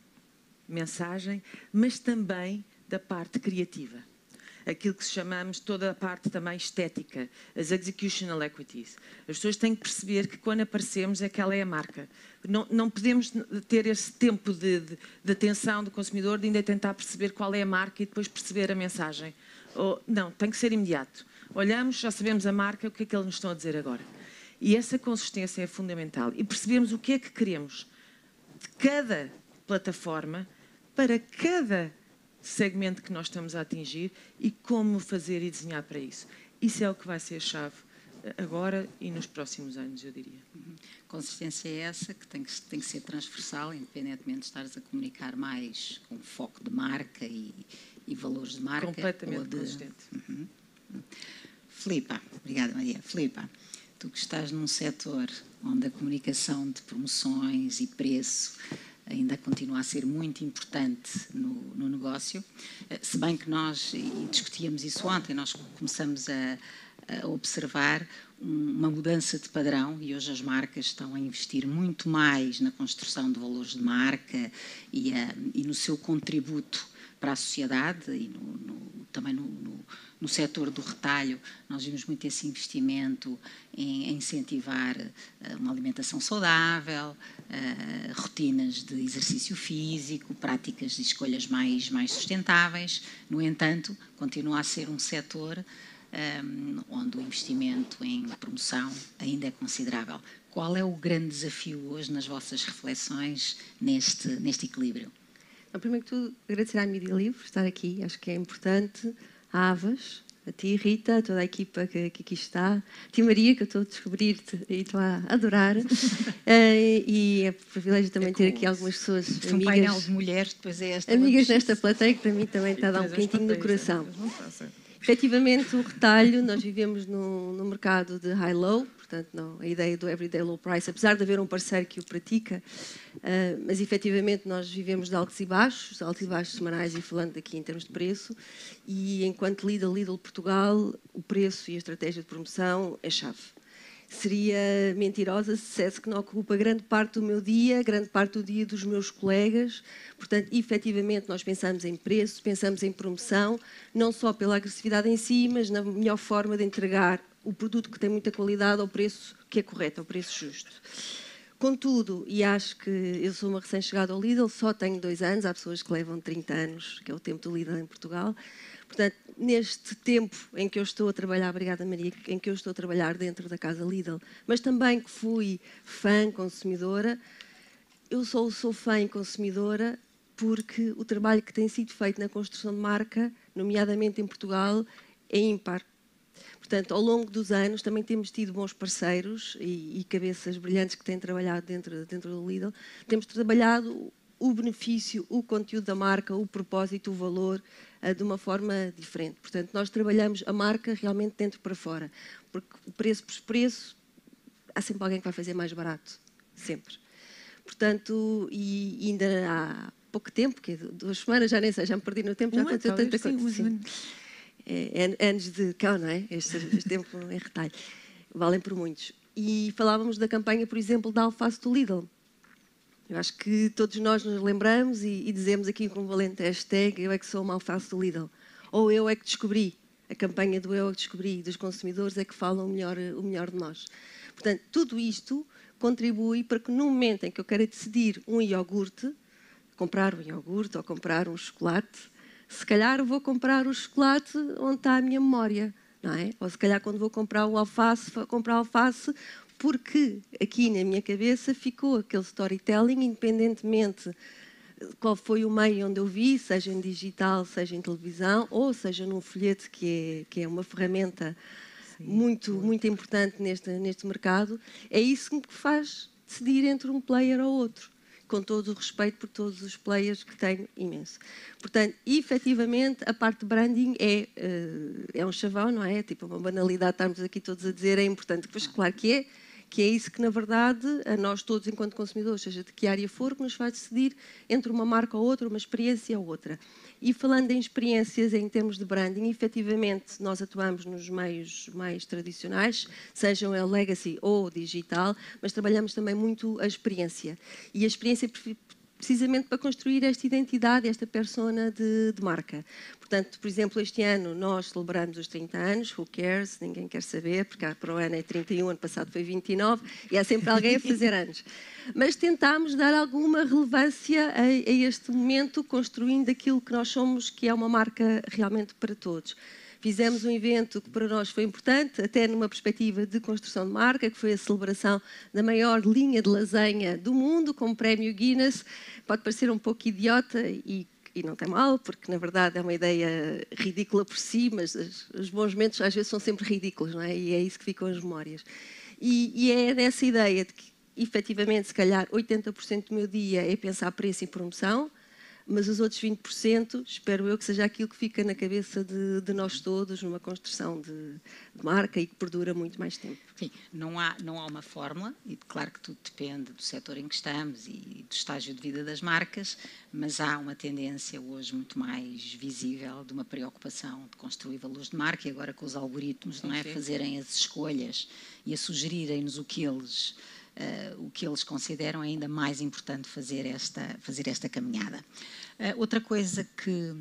mensagem, mas também da parte criativa. Aquilo que chamamos toda a parte também estética, as executional equities. As pessoas têm que perceber que quando aparecemos é que ela é a marca. Não podemos ter esse tempo de atenção do consumidor de ainda tentar perceber qual é a marca e depois perceber a mensagem. Não, tem que ser imediato. Olhamos, já sabemos a marca, o que é que eles nos estão a dizer agora. E essa consistência é fundamental. E percebemos o que é que queremos de cada plataforma para cada segmento que nós estamos a atingir e como fazer e desenhar para isso. Isso é o que vai ser a chave agora e nos próximos anos, eu diria. Consistência é essa que tem que ser transversal, independentemente de estares a comunicar mais com foco de marca e valores de marca. Completamente consistente. Filipa, obrigada Maria. Filipa, tu que estás num setor onde a comunicação de promoções e preço ainda continua a ser muito importante no negócio, se bem que nós, e discutíamos isso ontem, nós começamos a observar uma mudança de padrão e hoje as marcas estão a investir muito mais na construção de valores de marca e no seu contributo para a sociedade e também no setor do retalho. Nós vimos muito esse investimento em incentivar uma alimentação saudável, rotinas de exercício físico, práticas de escolhas mais sustentáveis. No entanto, continua a ser um setor onde o investimento em promoção ainda é considerável. Qual é o grande desafio hoje nas vossas reflexões neste equilíbrio? Primeiro que tudo, agradecer à Mídia Livre por estar aqui. Acho que é importante. A Avas, a ti, Rita, a toda a equipa que aqui está. A ti, Maria, que eu estou a descobrir-te e estou a adorar. E é um privilégio também ter aqui algumas pessoas amigas. Um painel de mulheres, depois é esta. Amigas nesta plateia, que para mim também está a dar um quentinho no coração. Efetivamente, o retalho, nós vivemos no mercado de high-low, portanto, não, a ideia do everyday low price, apesar de haver um parceiro que o pratica, mas efetivamente nós vivemos de altos e baixos semanais e falando aqui em termos de preço, e enquanto Lidl Portugal, o preço e a estratégia de promoção é chave. Seria mentirosa se dissesse que não ocupa grande parte do meu dia, grande parte do dia dos meus colegas. Portanto, efetivamente, nós pensamos em preço, pensamos em promoção, não só pela agressividade em si, mas na melhor forma de entregar o produto que tem muita qualidade ao preço que é correto, ao preço justo. Contudo, e acho que eu sou uma recém-chegada ao Lidl, só tenho 2 anos, há pessoas que levam 30 anos, que é o tempo do Lidl em Portugal. Portanto, neste tempo em que eu estou a trabalhar, obrigada Maria, em que eu estou a trabalhar dentro da casa Lidl, mas também que fui fã consumidora, eu sou fã e consumidora porque o trabalho que tem sido feito na construção de marca, nomeadamente em Portugal, é ímpar. Portanto, ao longo dos anos também temos tido bons parceiros e cabeças brilhantes que têm trabalhado dentro do Lidl. Temos trabalhado o benefício, o conteúdo da marca, o propósito, o valor, de uma forma diferente. Portanto, nós trabalhamos a marca realmente dentro para fora, porque o preço por preço, há sempre alguém que vai fazer mais barato, sempre. Portanto, e ainda há pouco tempo, que é 2 semanas, já nem sei, já me perdi no tempo, já aconteceu tanta coisa. É anos de cão, não é? Este tempo em retalho. Valem por muitos. E falávamos da campanha, por exemplo, da alface do Lidl. Eu acho que todos nós nos lembramos e dizemos aqui com o valente hashtag eu é que sou uma alface do Lidl. Ou eu é que descobri. A campanha do eu é que descobri dos consumidores é que falam o melhor de nós. Portanto, tudo isto contribui para que no momento em que eu quero decidir um iogurte, comprar um iogurte ou comprar um chocolate, se calhar vou comprar o chocolate onde está a minha memória, não é? Ou se calhar quando vou comprar o alface, vou comprar alface porque aqui na minha cabeça ficou aquele storytelling, independentemente qual foi o meio onde eu vi, seja em digital, seja em televisão, ou seja num folheto, que é uma ferramenta muito importante neste mercado, é isso que me faz decidir entre um player ou outro, com todo o respeito por todos os players que tenho imenso. Portanto, efetivamente, a parte de branding é um chavão, não é? É tipo uma banalidade estarmos aqui todos a dizer, é importante. Pois, claro que é isso que, na verdade, a nós todos, enquanto consumidores, seja de que área for, que nos faz decidir entre uma marca ou outra, uma experiência ou outra. E falando em experiências em termos de branding, efetivamente, nós atuamos nos meios mais tradicionais, sejam el legacy ou digital, mas trabalhamos também muito a experiência. E a experiência precisamente para construir esta identidade, esta persona de marca. Portanto, por exemplo, este ano nós celebramos os 30 anos, who cares, ninguém quer saber, porque para o ano é 31, ano passado foi 29, e há sempre alguém a fazer anos. Mas tentámos dar alguma relevância a este momento, construindo aquilo que nós somos, que é uma marca realmente para todos. Fizemos um evento que para nós foi importante, até numa perspectiva de construção de marca, que foi a celebração da maior linha de lasanha do mundo, com o prémio Guinness. Pode parecer um pouco idiota e não tem mal, porque na verdade é uma ideia ridícula por si, mas os bons momentos às vezes são sempre ridículos, não é? E é isso que ficam as memórias. E é nessa ideia de que, efetivamente, se calhar 80% do meu dia é pensar preço e promoção, mas os outros 20%, espero eu que seja aquilo que fica na cabeça de nós todos, numa construção de marca e que perdura muito mais tempo. Sim, não há uma fórmula, e claro que tudo depende do setor em que estamos e do estágio de vida das marcas, mas há uma tendência hoje muito mais visível de uma preocupação de construir valores de marca, e agora com os algoritmos, não é? Fazerem as escolhas e a sugerirem-nos o que eles consideram ainda mais importante fazer esta caminhada. Outra coisa que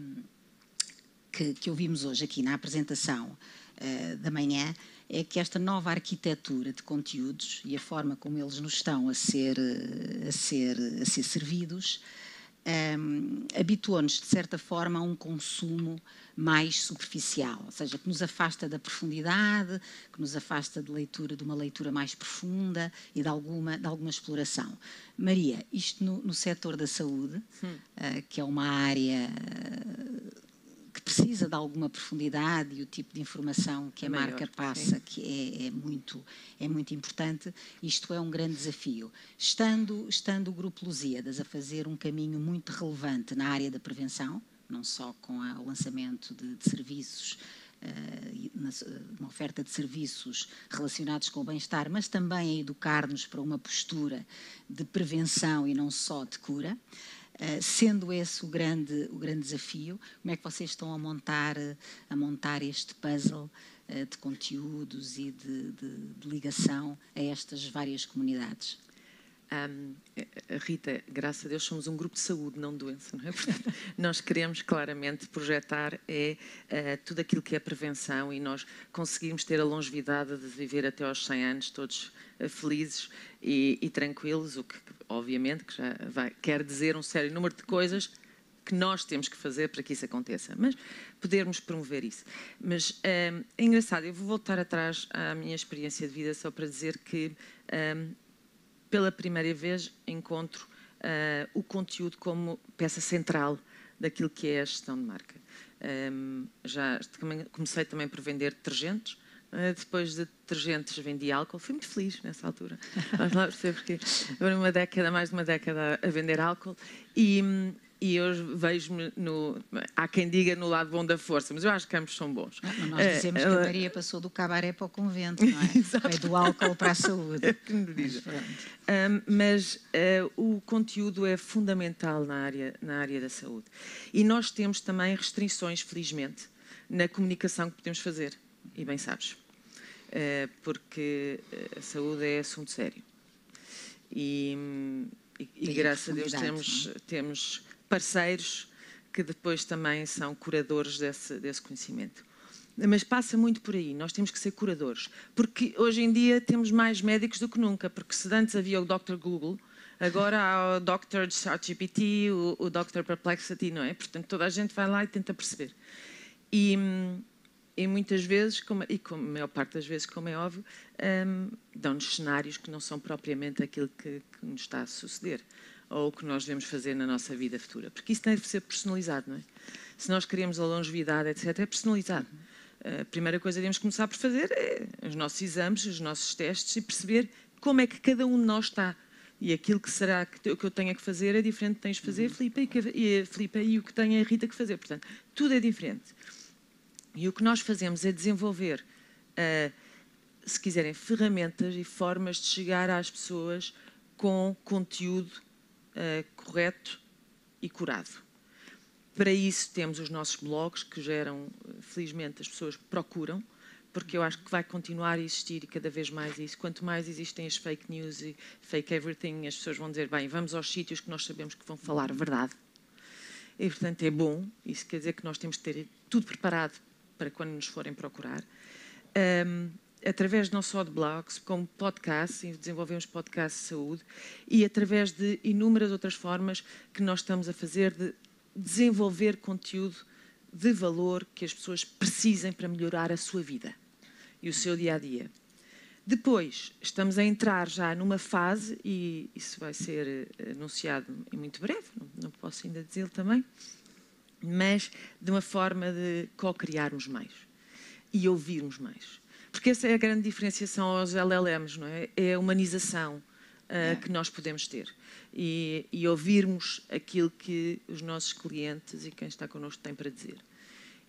ouvimos hoje aqui na apresentação da manhã é que esta nova arquitetura de conteúdos e a forma como eles nos estão a ser servidos habituou-nos, de certa forma, a um consumo mais superficial, ou seja, que nos afasta da profundidade, que nos afasta de uma leitura mais profunda e de alguma exploração. Maria, isto no setor da saúde, que é uma área que precisa de alguma profundidade e o tipo de informação que a marca passa, que é muito importante, isto é um grande desafio. Estando o Grupo Lusíadas a fazer um caminho muito relevante na área da prevenção, não só com o lançamento de serviços, uma oferta de serviços relacionados com o bem-estar, mas também a educar-nos para uma postura de prevenção e não só de cura. Sendo esse o grande desafio, como é que vocês estão a montar este puzzle de conteúdos e de ligação a estas várias comunidades? Rita, graças a Deus somos um grupo de saúde, não de doença, não é? Portanto, nós queremos claramente projetar tudo aquilo que é prevenção, e nós conseguimos ter a longevidade de viver até aos 100 anos, todos felizes e tranquilos, o que obviamente que já quer dizer um sério número de coisas que nós temos que fazer para que isso aconteça, mas podermos promover isso. Mas é engraçado, eu vou voltar atrás à minha experiência de vida só para dizer que pela primeira vez encontro o conteúdo como peça central daquilo que é a gestão de marca. Comecei também por vender detergentes. Depois de detergentes vendi álcool. Fui muito feliz nessa altura. Vamos lá perceber porque mais de uma década a vender álcool. E hoje vejo-me há quem diga no lado bom da força, mas eu acho que ambos são bons. Nós dizemos que a Maria passou do cabaré para o convento, não é? Foi do álcool para a saúde. Mas o conteúdo é fundamental na área da saúde. E nós temos também restrições, felizmente, na comunicação que podemos fazer. E bem sabes, porque a saúde é assunto sério. E graças a Deus temos parceiros que depois também são curadores desse conhecimento. Mas passa muito por aí, nós temos que ser curadores, porque hoje em dia temos mais médicos do que nunca, porque se antes havia o Dr. Google, agora há o Dr. ChatGPT, o Dr. Perplexity, não é? Portanto, toda a gente vai lá e tenta perceber. E muitas vezes, e com a maior parte das vezes, como é óbvio, dão-nos cenários que não são propriamente aquilo que nos está a suceder. ou o que nós devemos fazer na nossa vida futura. Porque isso deve ser personalizado, não é? Se nós queremos a longevidade, etc., é personalizado. A primeira coisa que devemos começar por fazer é os nossos exames, os nossos testes e perceber como é que cada um de nós está. E aquilo que será que eu tenho que fazer é diferente do que tens de fazer, Filipe, e o que tem a Rita que fazer. Portanto, tudo é diferente. E o que nós fazemos é desenvolver, se quiserem, ferramentas e formas de chegar às pessoas com conteúdo correto e curado. Para isso temos os nossos blogs, que geram, felizmente, as pessoas procuram, porque eu acho que vai continuar a existir e cada vez mais isso. Quanto mais existem as fake news e fake everything, as pessoas vão dizer, bem, vamos aos sítios que nós sabemos que vão falar a verdade. E, portanto, é bom. Isso quer dizer que nós temos de ter tudo preparado para quando nos forem procurar. Através não só de blogs, como podcasts, e desenvolvemos podcasts de saúde, e através de inúmeras outras formas que nós estamos a fazer de desenvolver conteúdo de valor que as pessoas precisem para melhorar a sua vida e o seu dia-a-dia. Depois, estamos a entrar já numa fase, e isso vai ser anunciado em muito breve, não posso ainda dizê-lo também, mas de uma forma de co-criarmos mais e ouvirmos mais. Porque essa é a grande diferenciação aos LLMs, não é? É a humanização que nós podemos ter e ouvirmos aquilo que os nossos clientes e quem está connosco têm para dizer.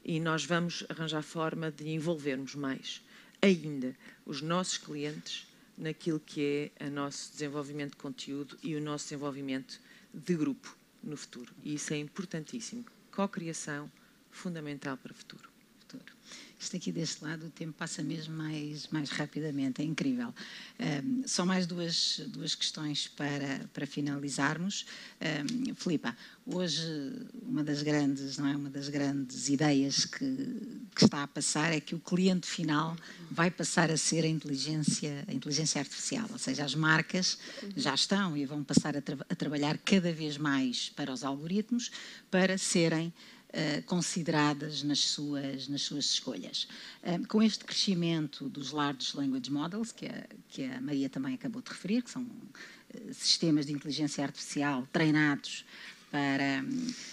E nós vamos arranjar forma de envolvermos mais ainda os nossos clientes naquilo que é o nosso desenvolvimento de conteúdo e o nosso desenvolvimento de grupo no futuro. E isso é importantíssimo. Co-criação, fundamental para o futuro. Isto aqui deste lado, o tempo passa mesmo mais rapidamente, é incrível. Só mais duas questões para finalizarmos. Filipa, hoje uma das grandes ideias que está a passar é que o cliente final vai passar a ser a inteligência artificial, ou seja, as marcas já estão e vão passar a trabalhar cada vez mais para os algoritmos para serem consideradas nas suas escolhas. Com este crescimento dos Large Language Models, que a Maria também acabou de referir, que são sistemas de inteligência artificial treinados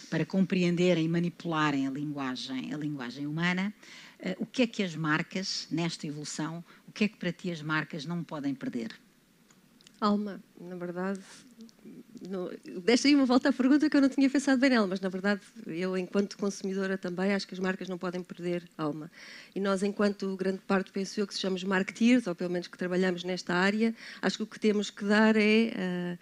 para compreenderem e manipularem a linguagem humana, o que é que as marcas, nesta evolução, o que é que para ti as marcas não podem perder? Alma, na verdade, deste aí uma volta à pergunta que eu não tinha pensado bem nela, mas na verdade eu, enquanto consumidora também, acho que as marcas não podem perder alma. E nós, enquanto grande parte, penso eu, que sejamos marketeers, ou pelo menos que trabalhamos nesta área, acho que o que temos que dar é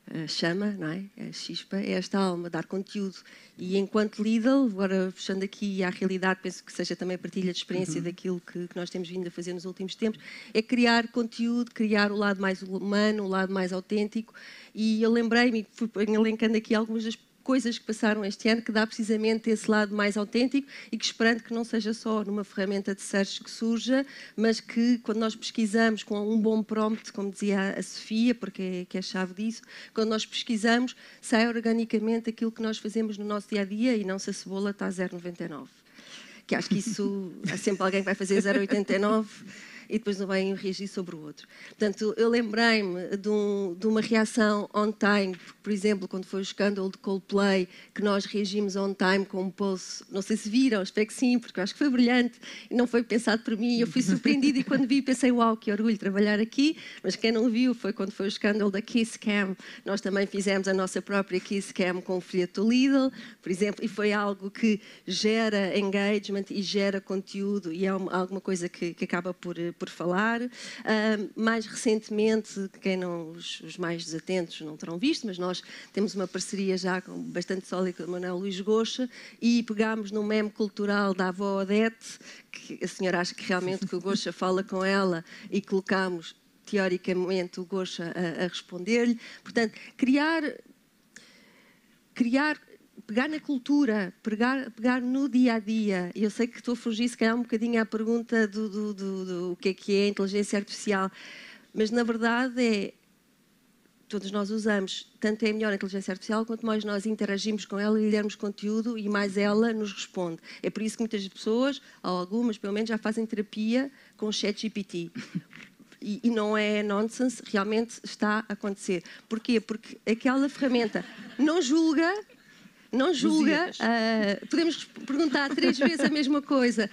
a chama, não é? A chispa, é esta alma, dar conteúdo. E enquanto Lidl, agora puxando aqui à realidade, penso que seja também a partilha de experiência daquilo que nós temos vindo a fazer nos últimos tempos, é criar conteúdo, criar o lado mais humano, o lado mais autêntico. E eu lembrei-me, fui elencando aqui algumas das coisas que passaram este ano, que dá precisamente esse lado mais autêntico e que esperando que não seja só numa ferramenta de search que surja, mas que quando nós pesquisamos com um bom prompt, como dizia a Sofia, porque é a chave disso, quando nós pesquisamos, sai organicamente aquilo que nós fazemos no nosso dia-a-dia e não se a cebola está a 0,99. Que acho que isso, há sempre alguém que vai fazer 0,89 e depois não vai reagir sobre o outro. Portanto, eu lembrei-me de uma reação on time, por exemplo, quando foi o escândalo de Coldplay, que nós reagimos on time com um post, não sei se viram, espero que sim, porque eu acho que foi brilhante e não foi pensado por mim, eu fui surpreendida e quando vi pensei, uau, que orgulho trabalhar aqui, mas quem não viu foi quando foi o escândalo da Kiss Cam, nós também fizemos a nossa própria Kiss Cam com o folheto do Lidl, por exemplo, e foi algo que gera engagement e gera conteúdo e é alguma coisa que acaba por falar. Mais recentemente, os mais desatentos não terão visto, mas nós temos uma parceria já bastante sólida com o Manuel Luís Goxa e pegámos no meme cultural da avó Odete, que a senhora acha que realmente que o Goxa fala com ela e colocámos teoricamente o Goxa a responder-lhe. Portanto, pegar na cultura, pegar no dia-a-dia. Eu sei que estou a fugir, se calhar, um bocadinho à pergunta do que é a inteligência artificial, mas, na verdade, todos nós usamos, tanto é melhor a inteligência artificial, quanto mais nós interagimos com ela e lhe dermos conteúdo e mais ela nos responde. É por isso que muitas pessoas, ou algumas, pelo menos, já fazem terapia com o ChatGPT. e não é nonsense, realmente está a acontecer. Porquê? Porque aquela ferramenta não julga, podemos perguntar 3 vezes a mesma coisa,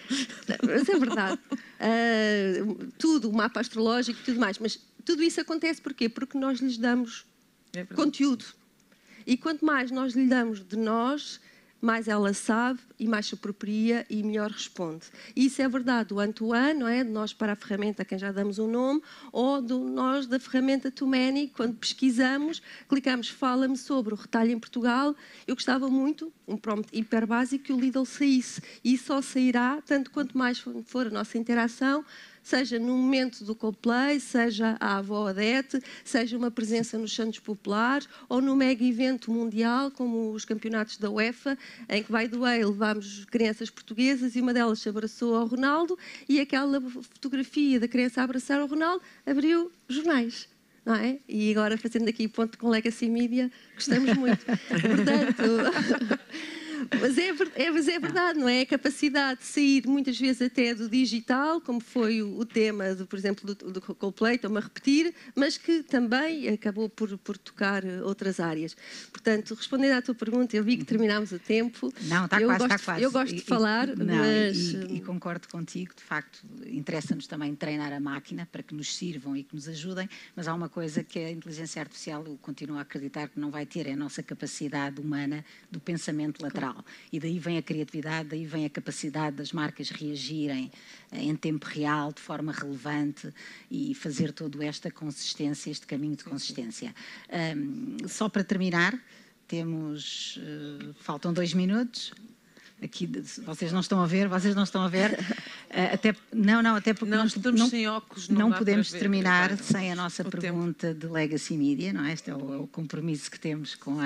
mas é verdade. Tudo, o mapa astrológico e tudo mais, mas tudo isso acontece porquê? Porque nós lhes damos conteúdo. E quanto mais nós lhe damos de nós, mais ela sabe e mais se apropria e melhor responde. E isso é verdade do one-to-one, não é? De nós para a ferramenta a quem já damos um nome, ou do nós da ferramenta Too Many, quando pesquisamos, clicamos fala-me sobre o retalho em Portugal. Eu gostava muito, um prompt hiper básico, que o Lidl saísse. E só sairá, tanto quanto mais for a nossa interação, seja no momento do Coldplay, seja a avó Odete, seja uma presença nos Santos Populares ou no mega evento mundial, como os campeonatos da UEFA, em que, by the way, levámos crianças portuguesas e uma delas se abraçou ao Ronaldo e aquela fotografia da criança a abraçar ao Ronaldo abriu jornais. Não é? E agora, fazendo aqui ponto com Legacy Media, gostamos muito. Portanto... Mas é verdade, não é? A capacidade de sair muitas vezes até do digital, como foi o tema, por exemplo, do Coldplay, estou-me a repetir, mas que também acabou por tocar outras áreas. Portanto, respondendo à tua pergunta, eu vi que terminámos o tempo. Não, está quase. Eu gosto de falar, mas... E concordo contigo, de facto, interessa-nos também treinar a máquina para que nos sirvam e que nos ajudem, mas há uma coisa que a inteligência artificial, eu continuo a acreditar que não vai ter, é a nossa capacidade humana do pensamento lateral. E daí vem a criatividade, daí vem a capacidade das marcas reagirem em tempo real, de forma relevante e fazer toda esta consistência, este caminho de consistência. Só para terminar, temos... faltam 2 minutos. Aqui, vocês não estão a ver, até porque não podemos terminar sem a nossa pergunta de Legacy Media, não é? Este é o compromisso que temos com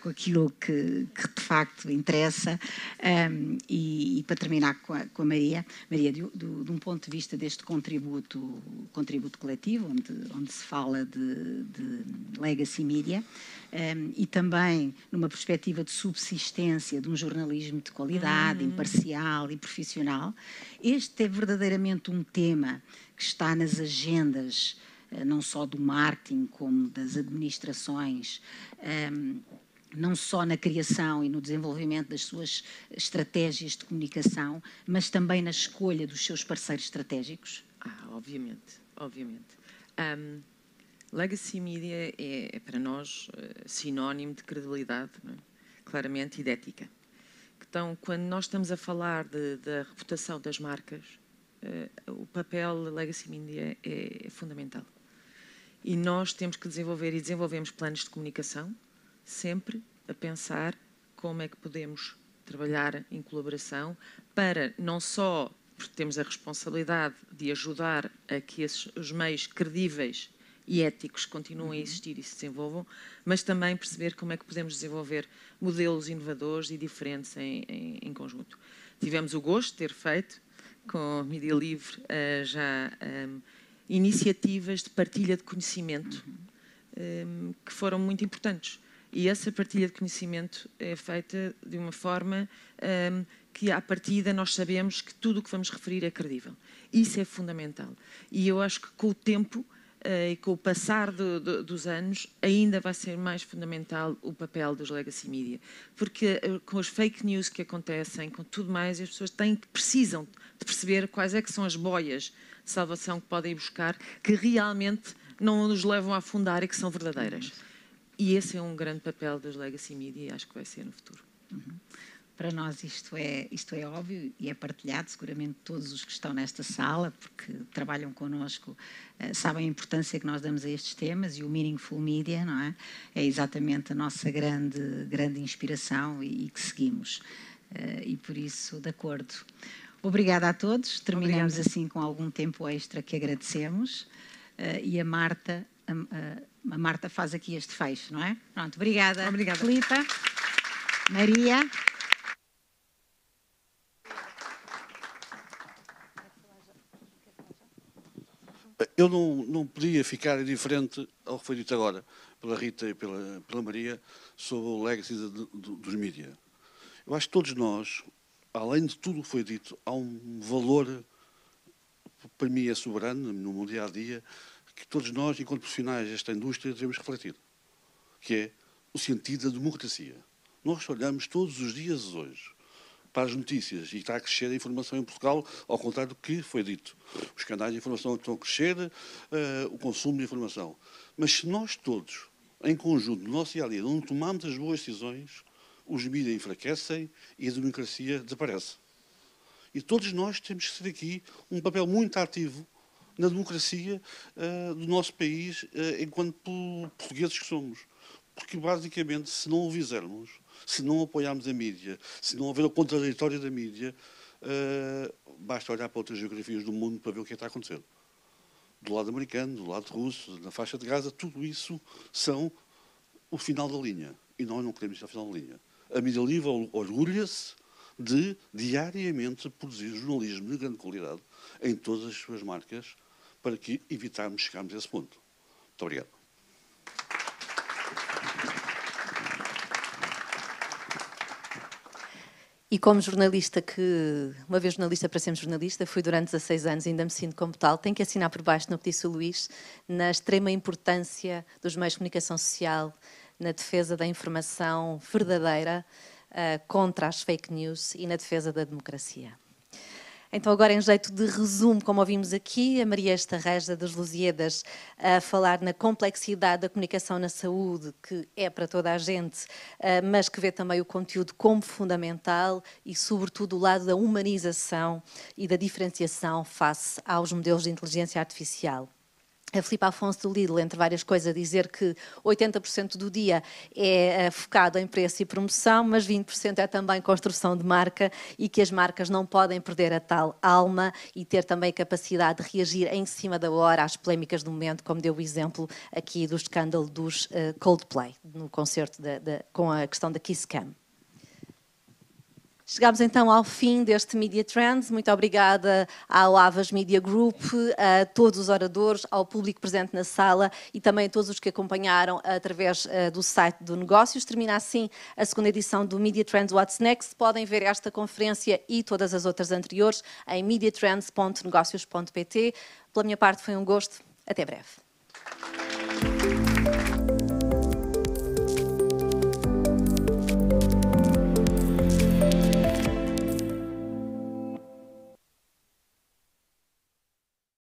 aquilo que de facto interessa. E para terminar com a Maria, de um ponto de vista deste contributo coletivo, onde se fala de Legacy Media, e também numa perspectiva de subsistência de um jornalismo de qualidade, imparcial e profissional, este é verdadeiramente um tema que está nas agendas não só do marketing como das administrações, não só na criação e no desenvolvimento das suas estratégias de comunicação, mas também na escolha dos seus parceiros estratégicos? Obviamente. Legacy Media é para nós sinónimo de credibilidade, não é? Claramente, e de ética. Então, quando nós estamos a falar da reputação das marcas, o papel da Legacy Media é fundamental. E nós temos que desenvolver e desenvolvemos planos de comunicação, sempre a pensar como é que podemos trabalhar em colaboração para não só porque temos a responsabilidade de ajudar a que os meios credíveis e éticos continuem a existir e se desenvolvam, mas também perceber como é que podemos desenvolver modelos inovadores e diferentes em conjunto. Tivemos o gosto de ter feito, com a Mídia Livre, iniciativas de partilha de conhecimento que foram muito importantes. E essa partilha de conhecimento é feita de uma forma que, à partida, nós sabemos que tudo o que vamos referir é credível. Isso é fundamental. E eu acho que, com o tempo e com o passar dos anos, ainda vai ser mais fundamental o papel dos Legacy Media. Porque, com as fake news que acontecem, com tudo mais, as pessoas precisam de perceber quais é que são as boias de salvação que podem buscar, que realmente não nos levam a afundar e que são verdadeiras. E esse é um grande papel das Legacy Media e acho que vai ser no futuro. Para nós isto é óbvio e é partilhado, seguramente todos os que estão nesta sala, porque trabalham connosco, sabem a importância que nós damos a estes temas, e o Meaningful Media, não é? É exatamente a nossa grande inspiração e que seguimos. E por isso, de acordo. Obrigada a todos. Terminamos assim com algum tempo extra que agradecemos. E a Marta faz aqui este fecho, não é? Pronto, obrigada. Filipa, Maria. Eu não podia ficar indiferente ao que foi dito agora pela Rita e pela Maria sobre o legacy dos mídia. Eu acho que todos nós, além de tudo o que foi dito, há um valor para mim é soberano, no meu dia-a-dia, que todos nós, enquanto profissionais desta indústria, devemos refletir, que é o sentido da democracia. Nós olhamos todos os dias hoje para as notícias e está a crescer a informação em Portugal, ao contrário do que foi dito. Os canais de informação estão a crescer, o consumo de informação. Mas se nós todos, em conjunto, no nosso dia-a-dia, não tomarmos as boas decisões, os mídias enfraquecem e a democracia desaparece. E todos nós temos que ter aqui um papel muito ativo na democracia do nosso país, enquanto portugueses que somos. Porque, basicamente, se não o fizermos, se não apoiarmos a mídia, se não houver o contraditório da mídia, basta olhar para outras geografias do mundo para ver o que está a acontecer. Do lado americano, do lado russo, na faixa de Gaza, tudo isso são o final da linha. E nós não queremos ir ao final da linha. A mídia livre orgulha-se de, diariamente, produzir jornalismo de grande qualidade em todas as suas marcas para que evitarmos chegarmos a esse ponto. Muito obrigado. E como jornalista, uma vez jornalista para sempre jornalista, fui durante 16 anos e ainda me sinto como tal, tenho que assinar por baixo no que disse o Luís, na extrema importância dos meios de comunicação social, na defesa da informação verdadeira, contra as fake news e na defesa da democracia. Então, agora, em jeito de resumo, como ouvimos aqui, a Maria Estarreja das Lusíadas a falar na complexidade da comunicação na saúde, que é para toda a gente, mas que vê também o conteúdo como fundamental e, sobretudo, o lado da humanização e da diferenciação face aos modelos de inteligência artificial. A Filipa Afonso do Lidl, entre várias coisas, a dizer que 80% do dia é focado em preço e promoção, mas 20% é também construção de marca e que as marcas não podem perder a tal alma e ter também capacidade de reagir em cima da hora às polémicas do momento, como deu o exemplo aqui do escândalo dos Coldplay, no concerto com a questão da Kiss Cam. Chegámos então ao fim deste Media Trends. Muito obrigada ao Avas Media Group, a todos os oradores, ao público presente na sala e também a todos os que acompanharam através do site do Negócios. Termina assim a segunda edição do Media Trends What's Next. Podem ver esta conferência e todas as outras anteriores em mediatrends.negocios.pt. Pela minha parte foi um gosto. Até breve.